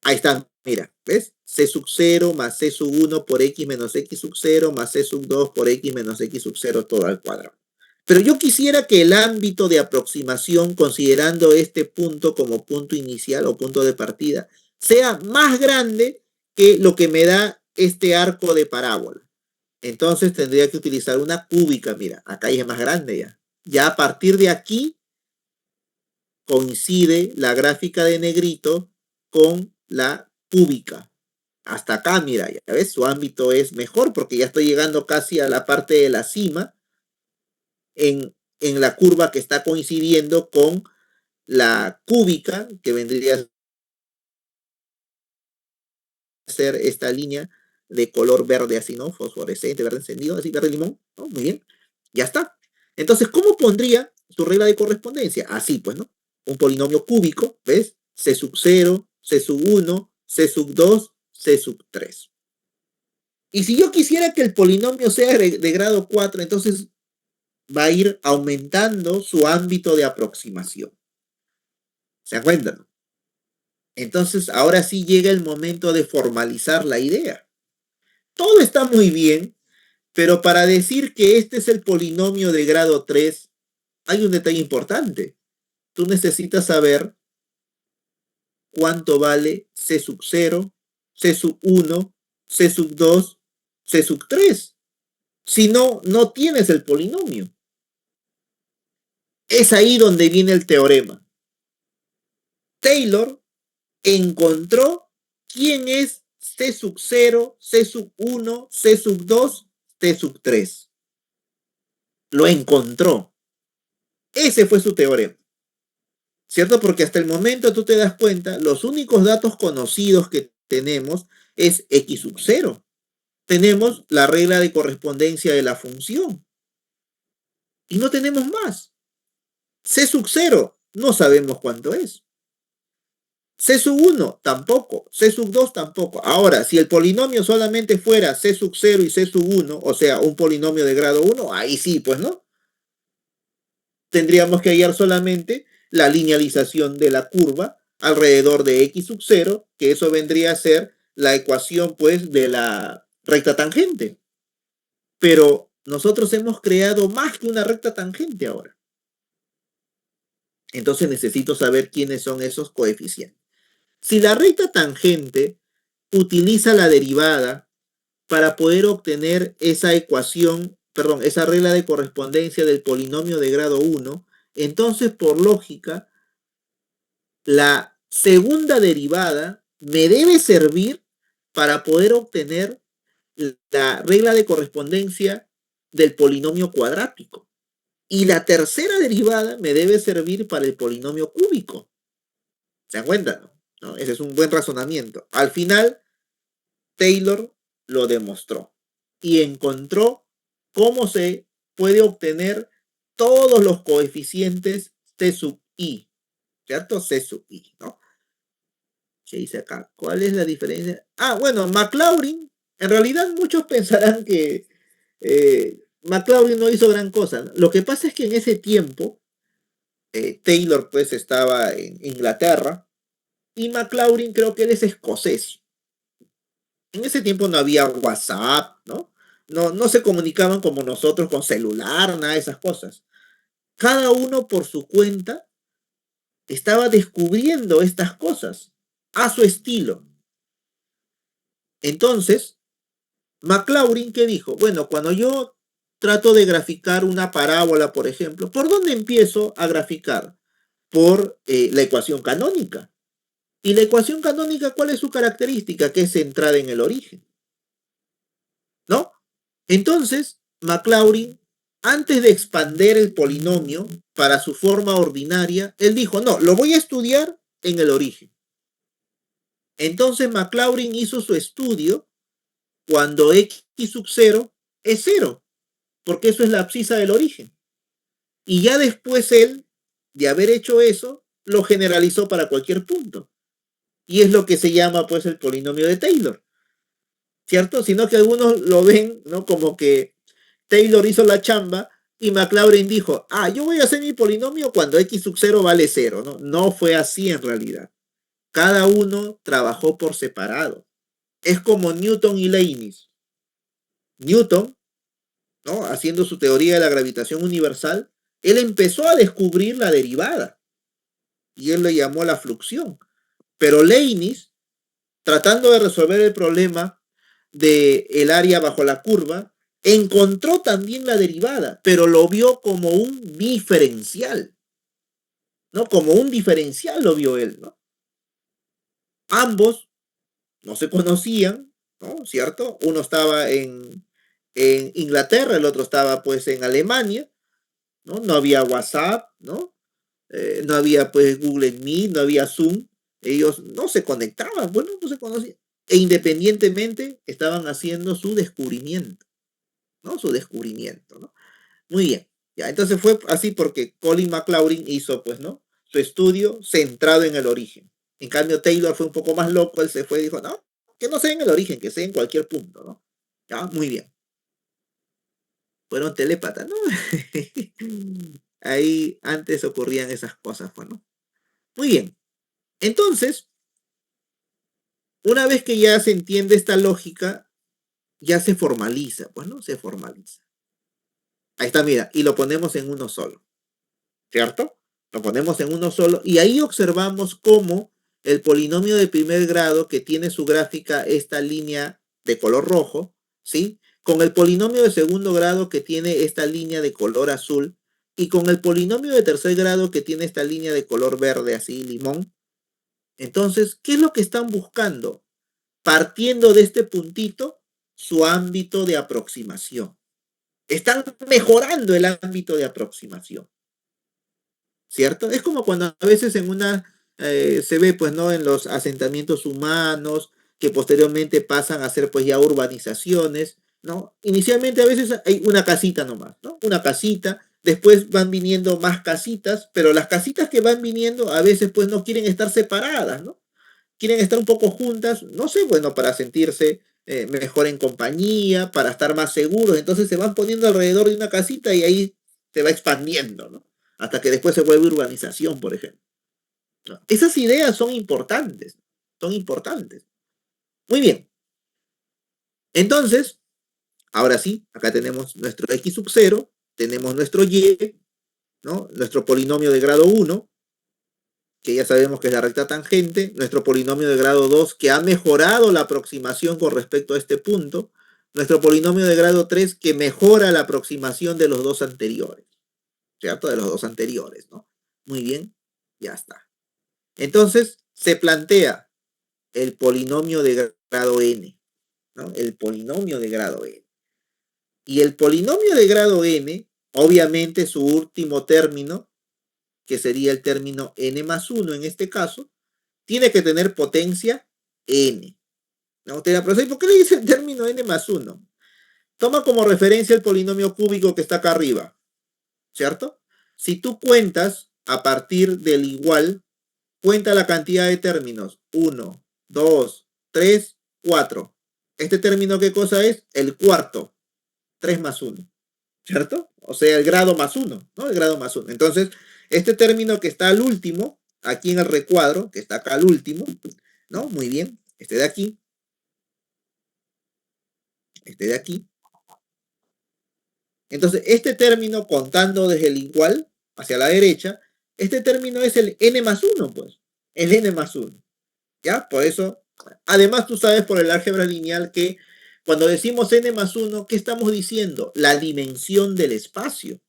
Ahí está, mira, ¿ves? C sub 0 más C sub 1 por X menos X sub 0 más C sub 2 por X menos X sub 0 todo al cuadrado. Pero yo quisiera que el ámbito de aproximación, considerando este punto como punto inicial o punto de partida, sea más grande que lo que me da este arco de parábola. Entonces tendría que utilizar una cúbica, mira, acá ya es más grande ya. Ya a partir de aquí coincide la gráfica de negrito con la cúbica. Hasta acá, mira, ya ves, su ámbito es mejor porque ya estoy llegando casi a la parte de la cima en la curva que está coincidiendo con la cúbica, que vendría a ser esta línea de color verde así, ¿no? Fosforescente, verde encendido, así, verde limón, ¿no? Muy bien, ya está. Entonces, ¿cómo pondría tu regla de correspondencia? Así, pues, ¿no? Un polinomio cúbico, ¿ves? C sub 0, C sub 1, C sub 2, C sub 3. Y si yo quisiera que el polinomio sea de grado 4, entonces va a ir aumentando su ámbito de aproximación. ¿Se acuerdan? Entonces, ahora sí llega el momento de formalizar la idea. Todo está muy bien, pero para decir que este es el polinomio de grado 3, hay un detalle importante. Tú necesitas saber cuánto vale C sub 0, C sub 1, C sub 2, C sub 3. Si no, no tienes el polinomio. Es ahí donde viene el teorema. Taylor encontró quién es C sub 0, C sub 1, C sub 2, C sub 3. Lo encontró. Ese fue su teorema. ¿Cierto? Porque hasta el momento tú te das cuenta, los únicos datos conocidos que tenemos es X sub 0. Tenemos la regla de correspondencia de la función. Y no tenemos más. C sub 0, no sabemos cuánto es. C sub 1, tampoco. C sub 2, tampoco. Ahora, si el polinomio solamente fuera C sub 0 y C sub 1, o sea, un polinomio de grado 1, ahí sí, pues, ¿no? Tendríamos que hallar solamente la linealización de la curva alrededor de X sub 0, que eso vendría a ser la ecuación, pues, de la recta tangente. Pero nosotros hemos creado más que una recta tangente ahora. Entonces necesito saber quiénes son esos coeficientes. Si la recta tangente utiliza la derivada para poder obtener esa ecuación, perdón, esa regla de correspondencia del polinomio de grado 1, entonces por lógica, la segunda derivada me debe servir para poder obtener la regla de correspondencia del polinomio cuadrático. Y la tercera derivada me debe servir para el polinomio cúbico. ¿Se dan cuenta? ¿No? Ese es un buen razonamiento. Al final, Taylor lo demostró y encontró cómo se puede obtener todos los coeficientes T sub I, ¿cierto? C sub I, ¿no? ¿Qué dice acá? ¿Cuál es la diferencia? Ah, bueno, Maclaurin, en realidad muchos pensarán que Maclaurin no hizo gran cosa, ¿no? Lo que pasa es que en ese tiempo Taylor pues estaba en Inglaterra y Maclaurin creo que él es escocés. En ese tiempo no había WhatsApp, ¿no? No se comunicaban como nosotros con celular, nada de esas cosas. Cada uno por su cuenta estaba descubriendo estas cosas a su estilo. Entonces, Maclaurin, ¿qué dijo? Bueno, cuando yo trato de graficar una parábola, por ejemplo, ¿por dónde empiezo a graficar? Por la ecuación canónica. ¿Y la ecuación canónica cuál es su característica? Que es centrada en el origen, ¿no? Entonces, Maclaurin, antes de expander el polinomio para su forma ordinaria, él dijo, no, lo voy a estudiar en el origen. Entonces, Maclaurin hizo su estudio cuando X sub 0 es 0, porque eso es la abscisa del origen. Y ya después él, de haber hecho eso, lo generalizó para cualquier punto. Y es lo que se llama, pues, el polinomio de Taylor, ¿cierto? Sino que algunos lo ven, ¿no? Como que Taylor hizo la chamba y Maclaurin dijo, ah, yo voy a hacer mi polinomio cuando X sub 0 vale 0, ¿no? No fue así en realidad. Cada uno trabajó por separado. Es como Newton y Leibniz. Newton, ¿no? Haciendo su teoría de la gravitación universal, él empezó a descubrir la derivada y él le llamó la fluxión. Pero Leibniz, tratando de resolver el problema del área bajo la curva, encontró también la derivada, pero lo vio como un diferencial, ¿no? Como un diferencial lo vio él, ¿no? Ambos no se conocían, ¿no? ¿Cierto? Uno estaba en Inglaterra, el otro estaba pues en Alemania, ¿no? No había WhatsApp, ¿no? No había pues Google Meet, no había Zoom, ellos no se conectaban, bueno, no se conocían. E independientemente estaban haciendo su descubrimiento, ¿no? Su descubrimiento, ¿no? Muy bien. Ya, entonces fue así porque Colin McLaurin hizo, pues, ¿no? Su estudio centrado en el origen. En cambio, Taylor fue un poco más loco, él se fue y dijo, no, que no sea en el origen, que sea en cualquier punto, ¿no? Ya, muy bien. Fueron telépatas, ¿no? Ahí antes ocurrían esas cosas, pues, ¿no? Muy bien. Entonces, una vez que ya se entiende esta lógica, ya se formaliza, pues, ¿no? Se formaliza. Ahí está, mira, y lo ponemos en uno solo, ¿cierto? Lo ponemos en uno solo y ahí observamos cómo el polinomio de primer grado que tiene su gráfica esta línea de color rojo, ¿sí? Con el polinomio de segundo grado que tiene esta línea de color azul y con el polinomio de tercer grado que tiene esta línea de color verde así, limón. Entonces, ¿qué es lo que están buscando? partiendo de este puntito, su ámbito de aproximación. Están mejorando el ámbito de aproximación, ¿cierto? Es como cuando a veces se ve, pues, ¿no? En los asentamientos humanos, que posteriormente pasan a ser, pues, ya urbanizaciones, ¿no? Inicialmente a veces hay una casita nomás, ¿no? Una casita, después van viniendo más casitas, pero las casitas que van viniendo a veces, pues, no quieren estar separadas, ¿no? Quieren estar un poco juntas, no sé, bueno, para sentirse mejor en compañía, para estar más seguros, entonces se van poniendo alrededor de una casita y ahí se va expandiendo, ¿no? Hasta que después se vuelve urbanización, por ejemplo, ¿no? Esas ideas son importantes, son importantes. Muy bien, entonces, ahora sí, acá tenemos nuestro x sub 0, tenemos nuestro y, ¿no? Nuestro polinomio de grado 1, que ya sabemos que es la recta tangente, nuestro polinomio de grado 2, que ha mejorado la aproximación con respecto a este punto, nuestro polinomio de grado 3, que mejora la aproximación de los dos anteriores, ¿cierto? De los dos anteriores, ¿no? Muy bien, ya está. Entonces, se plantea el polinomio de grado n, ¿no? El polinomio de grado n. Y el polinomio de grado n, obviamente su último término, que sería el término n más 1 en este caso, tiene que tener potencia n. ¿No? Usted dirá, pero ¿por qué le dice el término n más 1? Toma como referencia el polinomio cúbico que está acá arriba, ¿cierto? Si tú cuentas a partir del igual, cuenta la cantidad de términos. 1, 2, 3, 4. ¿Este término qué cosa es? El cuarto. 3 más 1, ¿cierto? O sea, el grado más 1, ¿no? El grado más 1. Entonces, este término que está al último, aquí en el recuadro, que está acá al último, ¿no? Muy bien. Este de aquí, este de aquí. Entonces, este término, contando desde el igual hacia la derecha, este término es el n más 1, pues. El n más 1. ¿Ya? Por eso, además tú sabes por el álgebra lineal que cuando decimos n más 1, ¿qué estamos diciendo? La dimensión del espacio,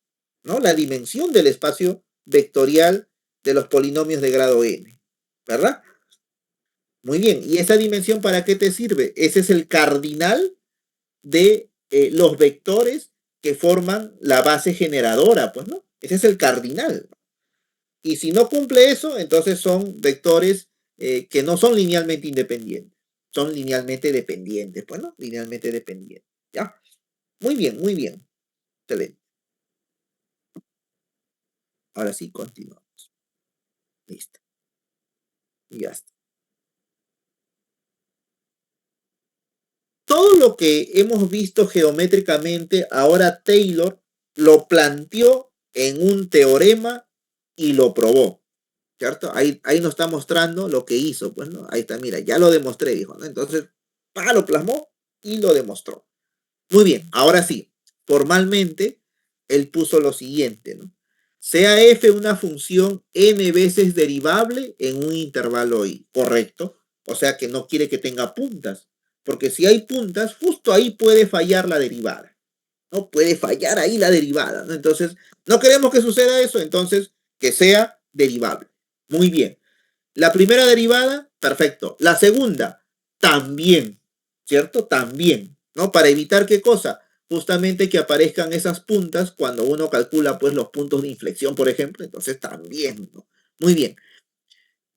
¿no? La dimensión del espacio vectorial de los polinomios de grado n, ¿verdad? Muy bien, ¿y esa dimensión para qué te sirve? Ese es el cardinal de los vectores que forman la base generadora, pues, ¿no? Ese es el cardinal. Y si no cumple eso, entonces son vectores que no son linealmente independientes, son linealmente dependientes, pues, ¿no? Linealmente dependientes, ¿ya? Muy bien, muy bien. Excelente. Ahora sí, continuamos. Listo. Y ya está. Todo lo que hemos visto geométricamente, ahora Taylor lo planteó en un teorema y lo probó, ¿cierto? Ahí nos está mostrando lo que hizo, pues, ¿no? Ahí está, mira, ya lo demostré, dijo, ¿no? Entonces, lo plasmó y lo demostró. Muy bien, ahora sí, formalmente, él puso lo siguiente, ¿no? Sea f una función n veces derivable en un intervalo i, ¿correcto? O sea que no quiere que tenga puntas, porque si hay puntas, justo ahí puede fallar la derivada, ¿no? Puede fallar ahí la derivada, ¿no? Entonces, no queremos que suceda eso, entonces, que sea derivable. Muy bien. La primera derivada, perfecto. La segunda, también, ¿cierto? También, ¿no? Para evitar qué cosa, justamente que aparezcan esas puntas cuando uno calcula, pues, los puntos de inflexión, por ejemplo, entonces también, ¿no? Muy bien.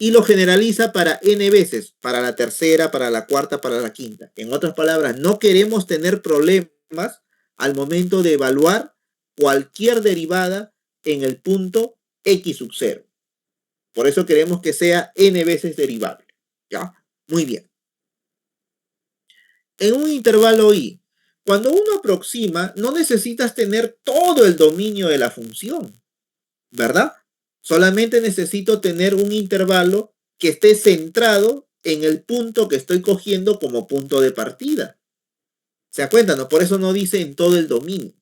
Y lo generaliza para n veces, para la tercera, para la cuarta, para la quinta. En otras palabras, no queremos tener problemas al momento de evaluar cualquier derivada en el punto x sub 0. Por eso queremos que sea n veces derivable. ¿Ya? Muy bien. En un intervalo i, cuando uno aproxima, no necesitas tener todo el dominio de la función, ¿verdad? Solamente necesito tener un intervalo que esté centrado en el punto que estoy cogiendo como punto de partida. ¿Se da cuenta? ¿No? Por eso no dice en todo el dominio.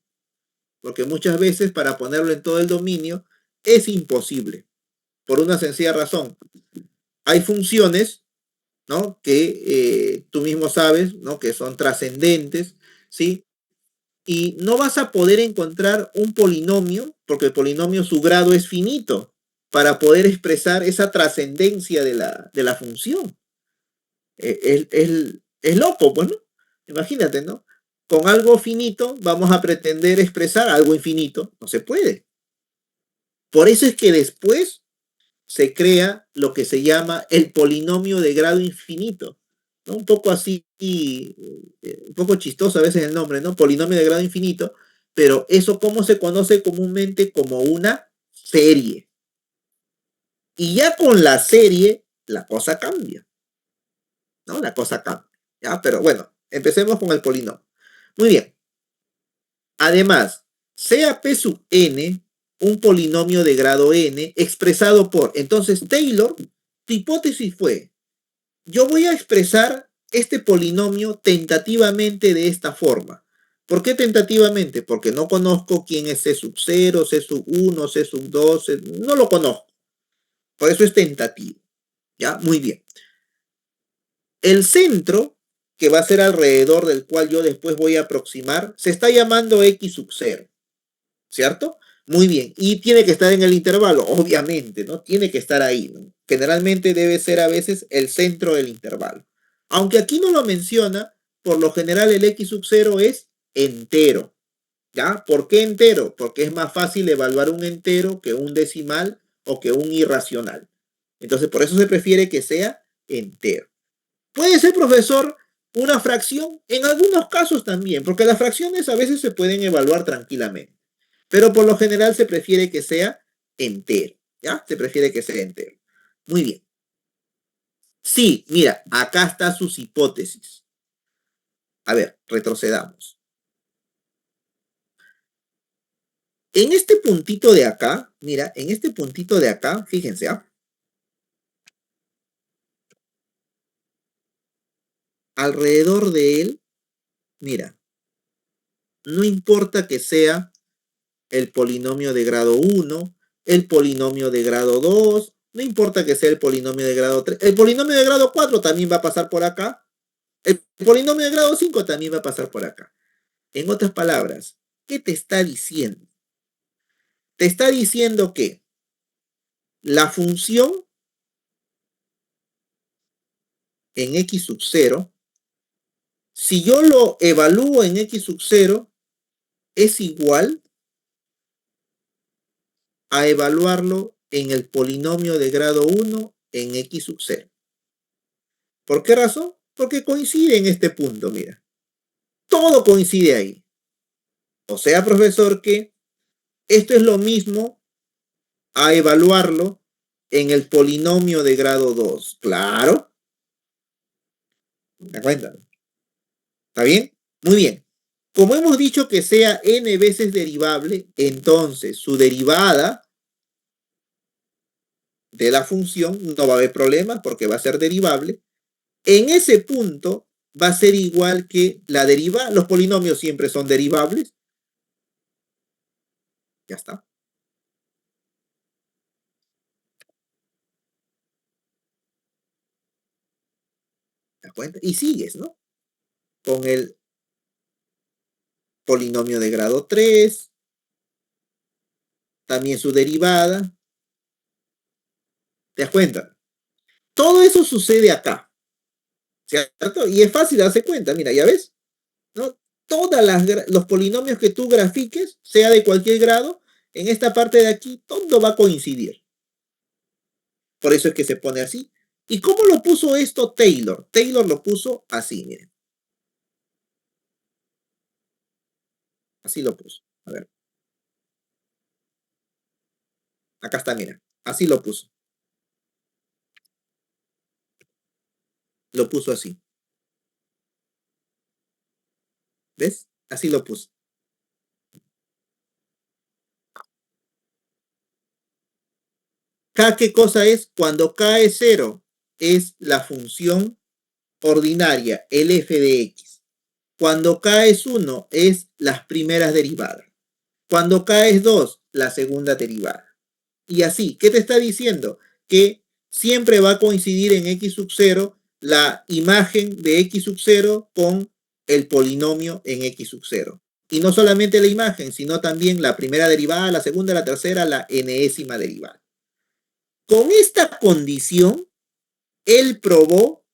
Porque muchas veces para ponerlo en todo el dominio es imposible. Por una sencilla razón. Hay funciones, ¿no? Que tú mismo sabes, ¿no? Que son trascendentes, ¿sí? Y no vas a poder encontrar un polinomio, porque el polinomio su grado es finito, para poder expresar esa trascendencia de la función. Es loco, pues, ¿no? Imagínate, ¿no? Con algo finito vamos a pretender expresar algo infinito. No se puede. Por eso es que después se crea lo que se llama el polinomio de grado infinito, ¿no? Un poco así, un poco chistoso a veces el nombre, ¿no? Polinomio de grado infinito, pero eso cómo se conoce comúnmente como una serie. Y ya con la serie, la cosa cambia, ¿no? La cosa cambia, ¿ya? Pero bueno, empecemos con el polinomio. Muy bien. Además, sea P sub n un polinomio de grado n expresado por, entonces Taylor, tu hipótesis fue, yo voy a expresar este polinomio tentativamente de esta forma. ¿Por qué tentativamente? Porque no conozco quién es C sub 0, C sub 1, C sub 2, no lo conozco. Por eso es tentativo. ¿Ya? Muy bien. El centro, que va a ser alrededor del cual yo después voy a aproximar, se está llamando X sub 0. ¿Cierto? Muy bien. Y tiene que estar en el intervalo, obviamente, ¿no? Tiene que estar ahí, ¿no? Generalmente debe ser a veces el centro del intervalo. Aunque aquí no lo menciona, por lo general el X sub 0 es entero. ¿Ya? ¿Por qué entero? Porque es más fácil evaluar un entero que un decimal o que un irracional. Entonces, por eso se prefiere que sea entero. Puede ser, profesor, una fracción en algunos casos también, porque las fracciones a veces se pueden evaluar tranquilamente. Pero por lo general se prefiere que sea entero, ¿ya? Se prefiere que sea entero. Muy bien. Sí, mira, acá está sus hipótesis. A ver, retrocedamos. En este puntito de acá, mira, en este puntito de acá, fíjense, ¿ah? Alrededor de él, mira, no importa que sea el polinomio de grado 1, el polinomio de grado 2, no importa que sea el polinomio de grado 3, el polinomio de grado 4 también va a pasar por acá, el polinomio de grado 5 también va a pasar por acá. En otras palabras, ¿qué te está diciendo? Te está diciendo que la función en x sub 0, si yo lo evalúo en x sub 0, es igual a evaluarlo en el polinomio de grado 1 en x sub 0. ¿Por qué razón? Porque coincide en este punto, mira. Todo coincide ahí. O sea, profesor, que esto es lo mismo a evaluarlo en el polinomio de grado 2. Claro. ¿Me cuentan? ¿Está bien? Muy bien. Como hemos dicho que sea n veces derivable, entonces su derivada de la función no va a haber problema porque va a ser derivable. En ese punto va a ser igual que la derivada. Los polinomios siempre son derivables. Ya está. ¿Te das cuenta? Y sigues, ¿no? Con el polinomio de grado 3, también su derivada. ¿Te das cuenta? Todo eso sucede acá, ¿cierto? Y es fácil darse cuenta, mira, ya ves, ¿no? Todos los polinomios que tú grafiques, sea de cualquier grado, en esta parte de aquí, todo va a coincidir. Por eso es que se pone así. ¿Y cómo lo puso esto Taylor? Taylor lo puso así, miren. Así lo puso. A ver. Acá está, mira. Así lo puso. Lo puso así. ¿Ves? Así lo puso. ¿K qué cosa es? Cuando K es 0, es la función ordinaria, el f de x. Cuando K es 1, es las primeras derivadas. Cuando K es 2, la segunda derivada. Y así, ¿qué te está diciendo? Que siempre va a coincidir en x sub 0 la imagen de x sub 0 con el polinomio en x sub 0. Y no solamente la imagen, sino también la primera derivada, la segunda, la tercera, la enésima derivada. Con esta condición, él probó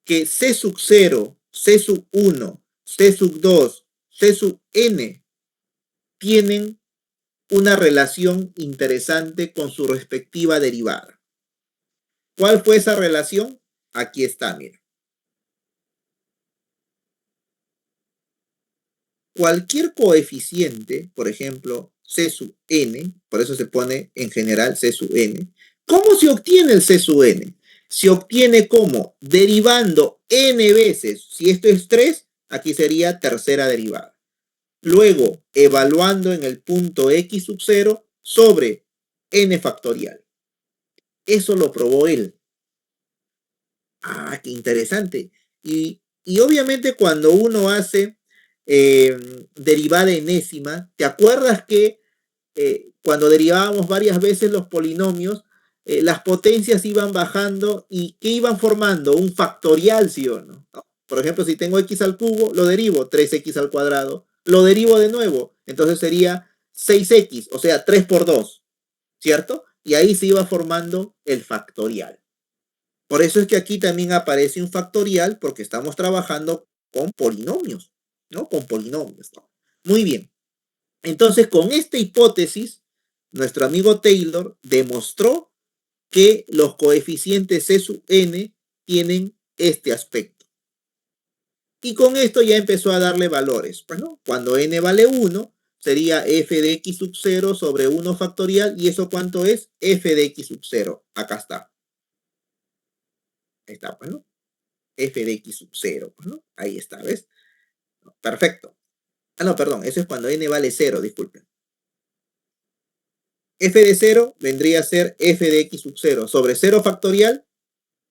que C sub 0 C sub 1, C sub 2, C sub n tienen una relación interesante con su respectiva derivada. ¿Cuál fue esa relación? Aquí está, mira. Cualquier coeficiente, por ejemplo, C sub n, por eso se pone en general C sub n. ¿Cómo se obtiene el C sub n? Se obtiene como derivando n veces. Si esto es 3, aquí sería tercera derivada. Luego, evaluando en el punto x sub 0 sobre n factorial. Eso lo probó él. Ah, qué interesante. Y obviamente cuando uno hace derivada enésima, ¿te acuerdas que cuando derivábamos varias veces los polinomios, las potencias iban bajando y ¿qué iban formando? Un factorial, ¿sí o no? ¿No? Por ejemplo, si tengo x al cubo, lo derivo, 3x al cuadrado, lo derivo de nuevo, entonces sería 6x, o sea, 3 por 2, ¿cierto? Y ahí se iba formando el factorial. Por eso es que aquí también aparece un factorial porque estamos trabajando con polinomios, ¿no? Con polinomios, ¿no? Muy bien. Entonces, con esta hipótesis, nuestro amigo Taylor demostró que los coeficientes C sub n tienen este aspecto. Y con esto ya empezó a darle valores. Pues, ¿no? Cuando n vale 1, sería f de x sub 0 sobre 1 factorial. ¿Y eso cuánto es? F de x sub 0. Acá está. Ahí está, pues, ¿no? F de x sub 0, pues, ¿no? Ahí está, ¿ves? Perfecto. Ah, no, perdón, eso es cuando n vale 0, disculpen. F de 0 vendría a ser f de x sub 0 sobre 0 factorial,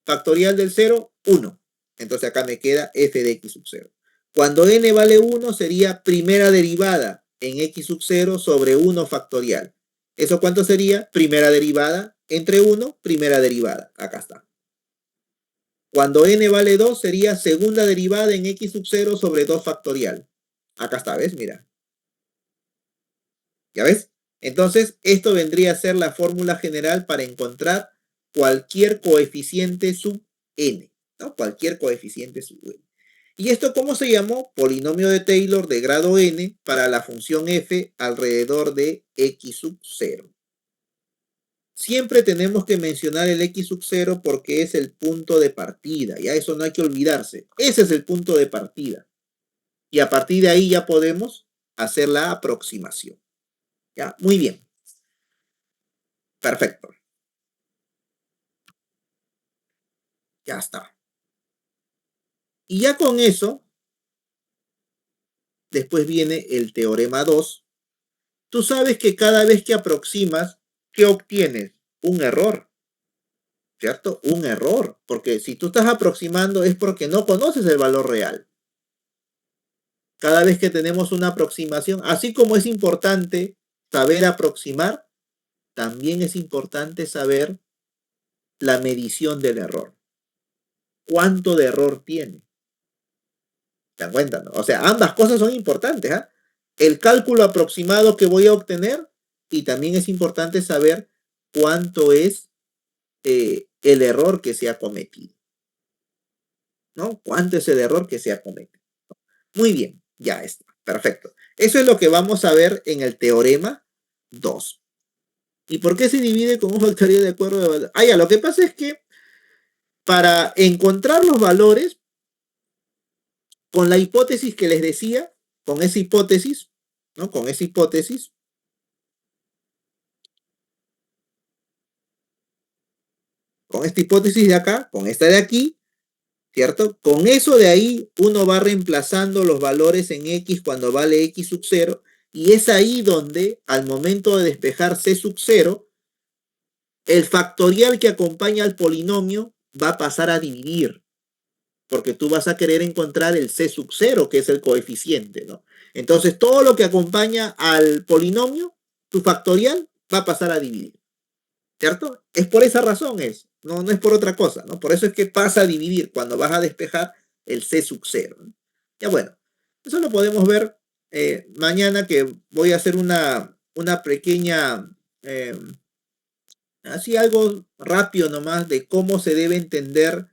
factorial del 0, 1. Entonces acá me queda f de x sub 0. Cuando n vale 1 sería primera derivada en x sub 0 sobre 1 factorial. ¿Eso cuánto sería? Primera derivada entre 1, primera derivada. Acá está. Cuando n vale 2 sería segunda derivada en x sub 0 sobre 2 factorial. Acá está, ¿ves? Mira. ¿Ya ves? Entonces, esto vendría a ser la fórmula general para encontrar cualquier coeficiente sub n, ¿no? Cualquier coeficiente sub n. ¿Y esto cómo se llamó? Polinomio de Taylor de grado n para la función f alrededor de x sub 0. Siempre tenemos que mencionar el x sub 0 porque es el punto de partida. Ya eso no hay que olvidarse. Ese es el punto de partida. Y a partir de ahí ya podemos hacer la aproximación. ¿Ya? Muy bien. Perfecto. Ya está. Y ya con eso, después viene el teorema 2. Tú sabes que cada vez que aproximas, ¿qué obtienes? Un error, ¿cierto? Un error. Porque si tú estás aproximando es porque no conoces el valor real. Cada vez que tenemos una aproximación, así como es importante saber aproximar, también es importante saber la medición del error. ¿Cuánto de error tiene? ¿Te dan cuenta, no? O sea, ambas cosas son importantes, ¿ah? El cálculo aproximado que voy a obtener y también es importante saber cuánto es el error que se ha cometido, ¿no? ¿Cuánto es el error que se ha cometido? Muy bien, ya está, perfecto. Eso es lo que vamos a ver en el teorema 2. ¿Y por qué se divide con un factorial de acuerdo de valor? Ah, ya, lo que pasa es que para encontrar los valores, con la hipótesis que les decía, con esa hipótesis, ¿no? Con esa hipótesis, con esta hipótesis de acá, con esta de aquí, ¿cierto? Con eso de ahí uno va reemplazando los valores en x cuando vale x sub 0 y es ahí donde al momento de despejar c sub 0, el factorial que acompaña al polinomio va a pasar a dividir, porque tú vas a querer encontrar el c sub 0, que es el coeficiente, ¿no? Entonces todo lo que acompaña al polinomio, tu factorial, va a pasar a dividir. ¿Cierto? Es por esa razón, no es por otra cosa, ¿no? Por eso es que pasa a dividir cuando vas a despejar el C sub 0, ¿no? Ya bueno, eso lo podemos ver mañana que voy a hacer una pequeña, así algo rápido nomás de cómo se debe entender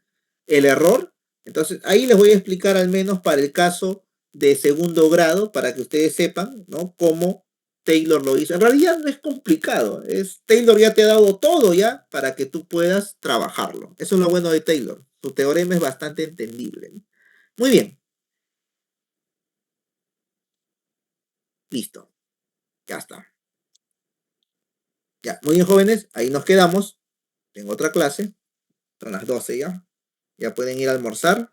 el error Entonces, ahí les voy a explicar al menos para el caso de segundo grado, para que ustedes sepan, ¿no? Cómo Taylor lo hizo. En realidad no es complicado, Taylor ya te ha dado todo ya para que tú puedas trabajarlo. Eso es lo bueno de Taylor. Su teorema es bastante entendible, ¿no? Muy bien, listo, ya está. Ya, muy bien, jóvenes, ahí nos quedamos. Tengo otra clase, son las 12 ya. Ya pueden ir a almorzar.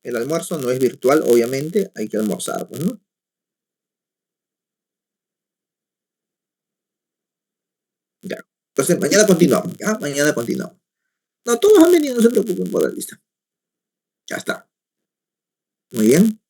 El almuerzo no es virtual, obviamente, hay que almorzar, pues, ¿no? Ya. Entonces, mañana continuamos, ¿ya? Mañana continuamos. No, todos han venido, no se preocupen por la lista. Ya está. Muy bien.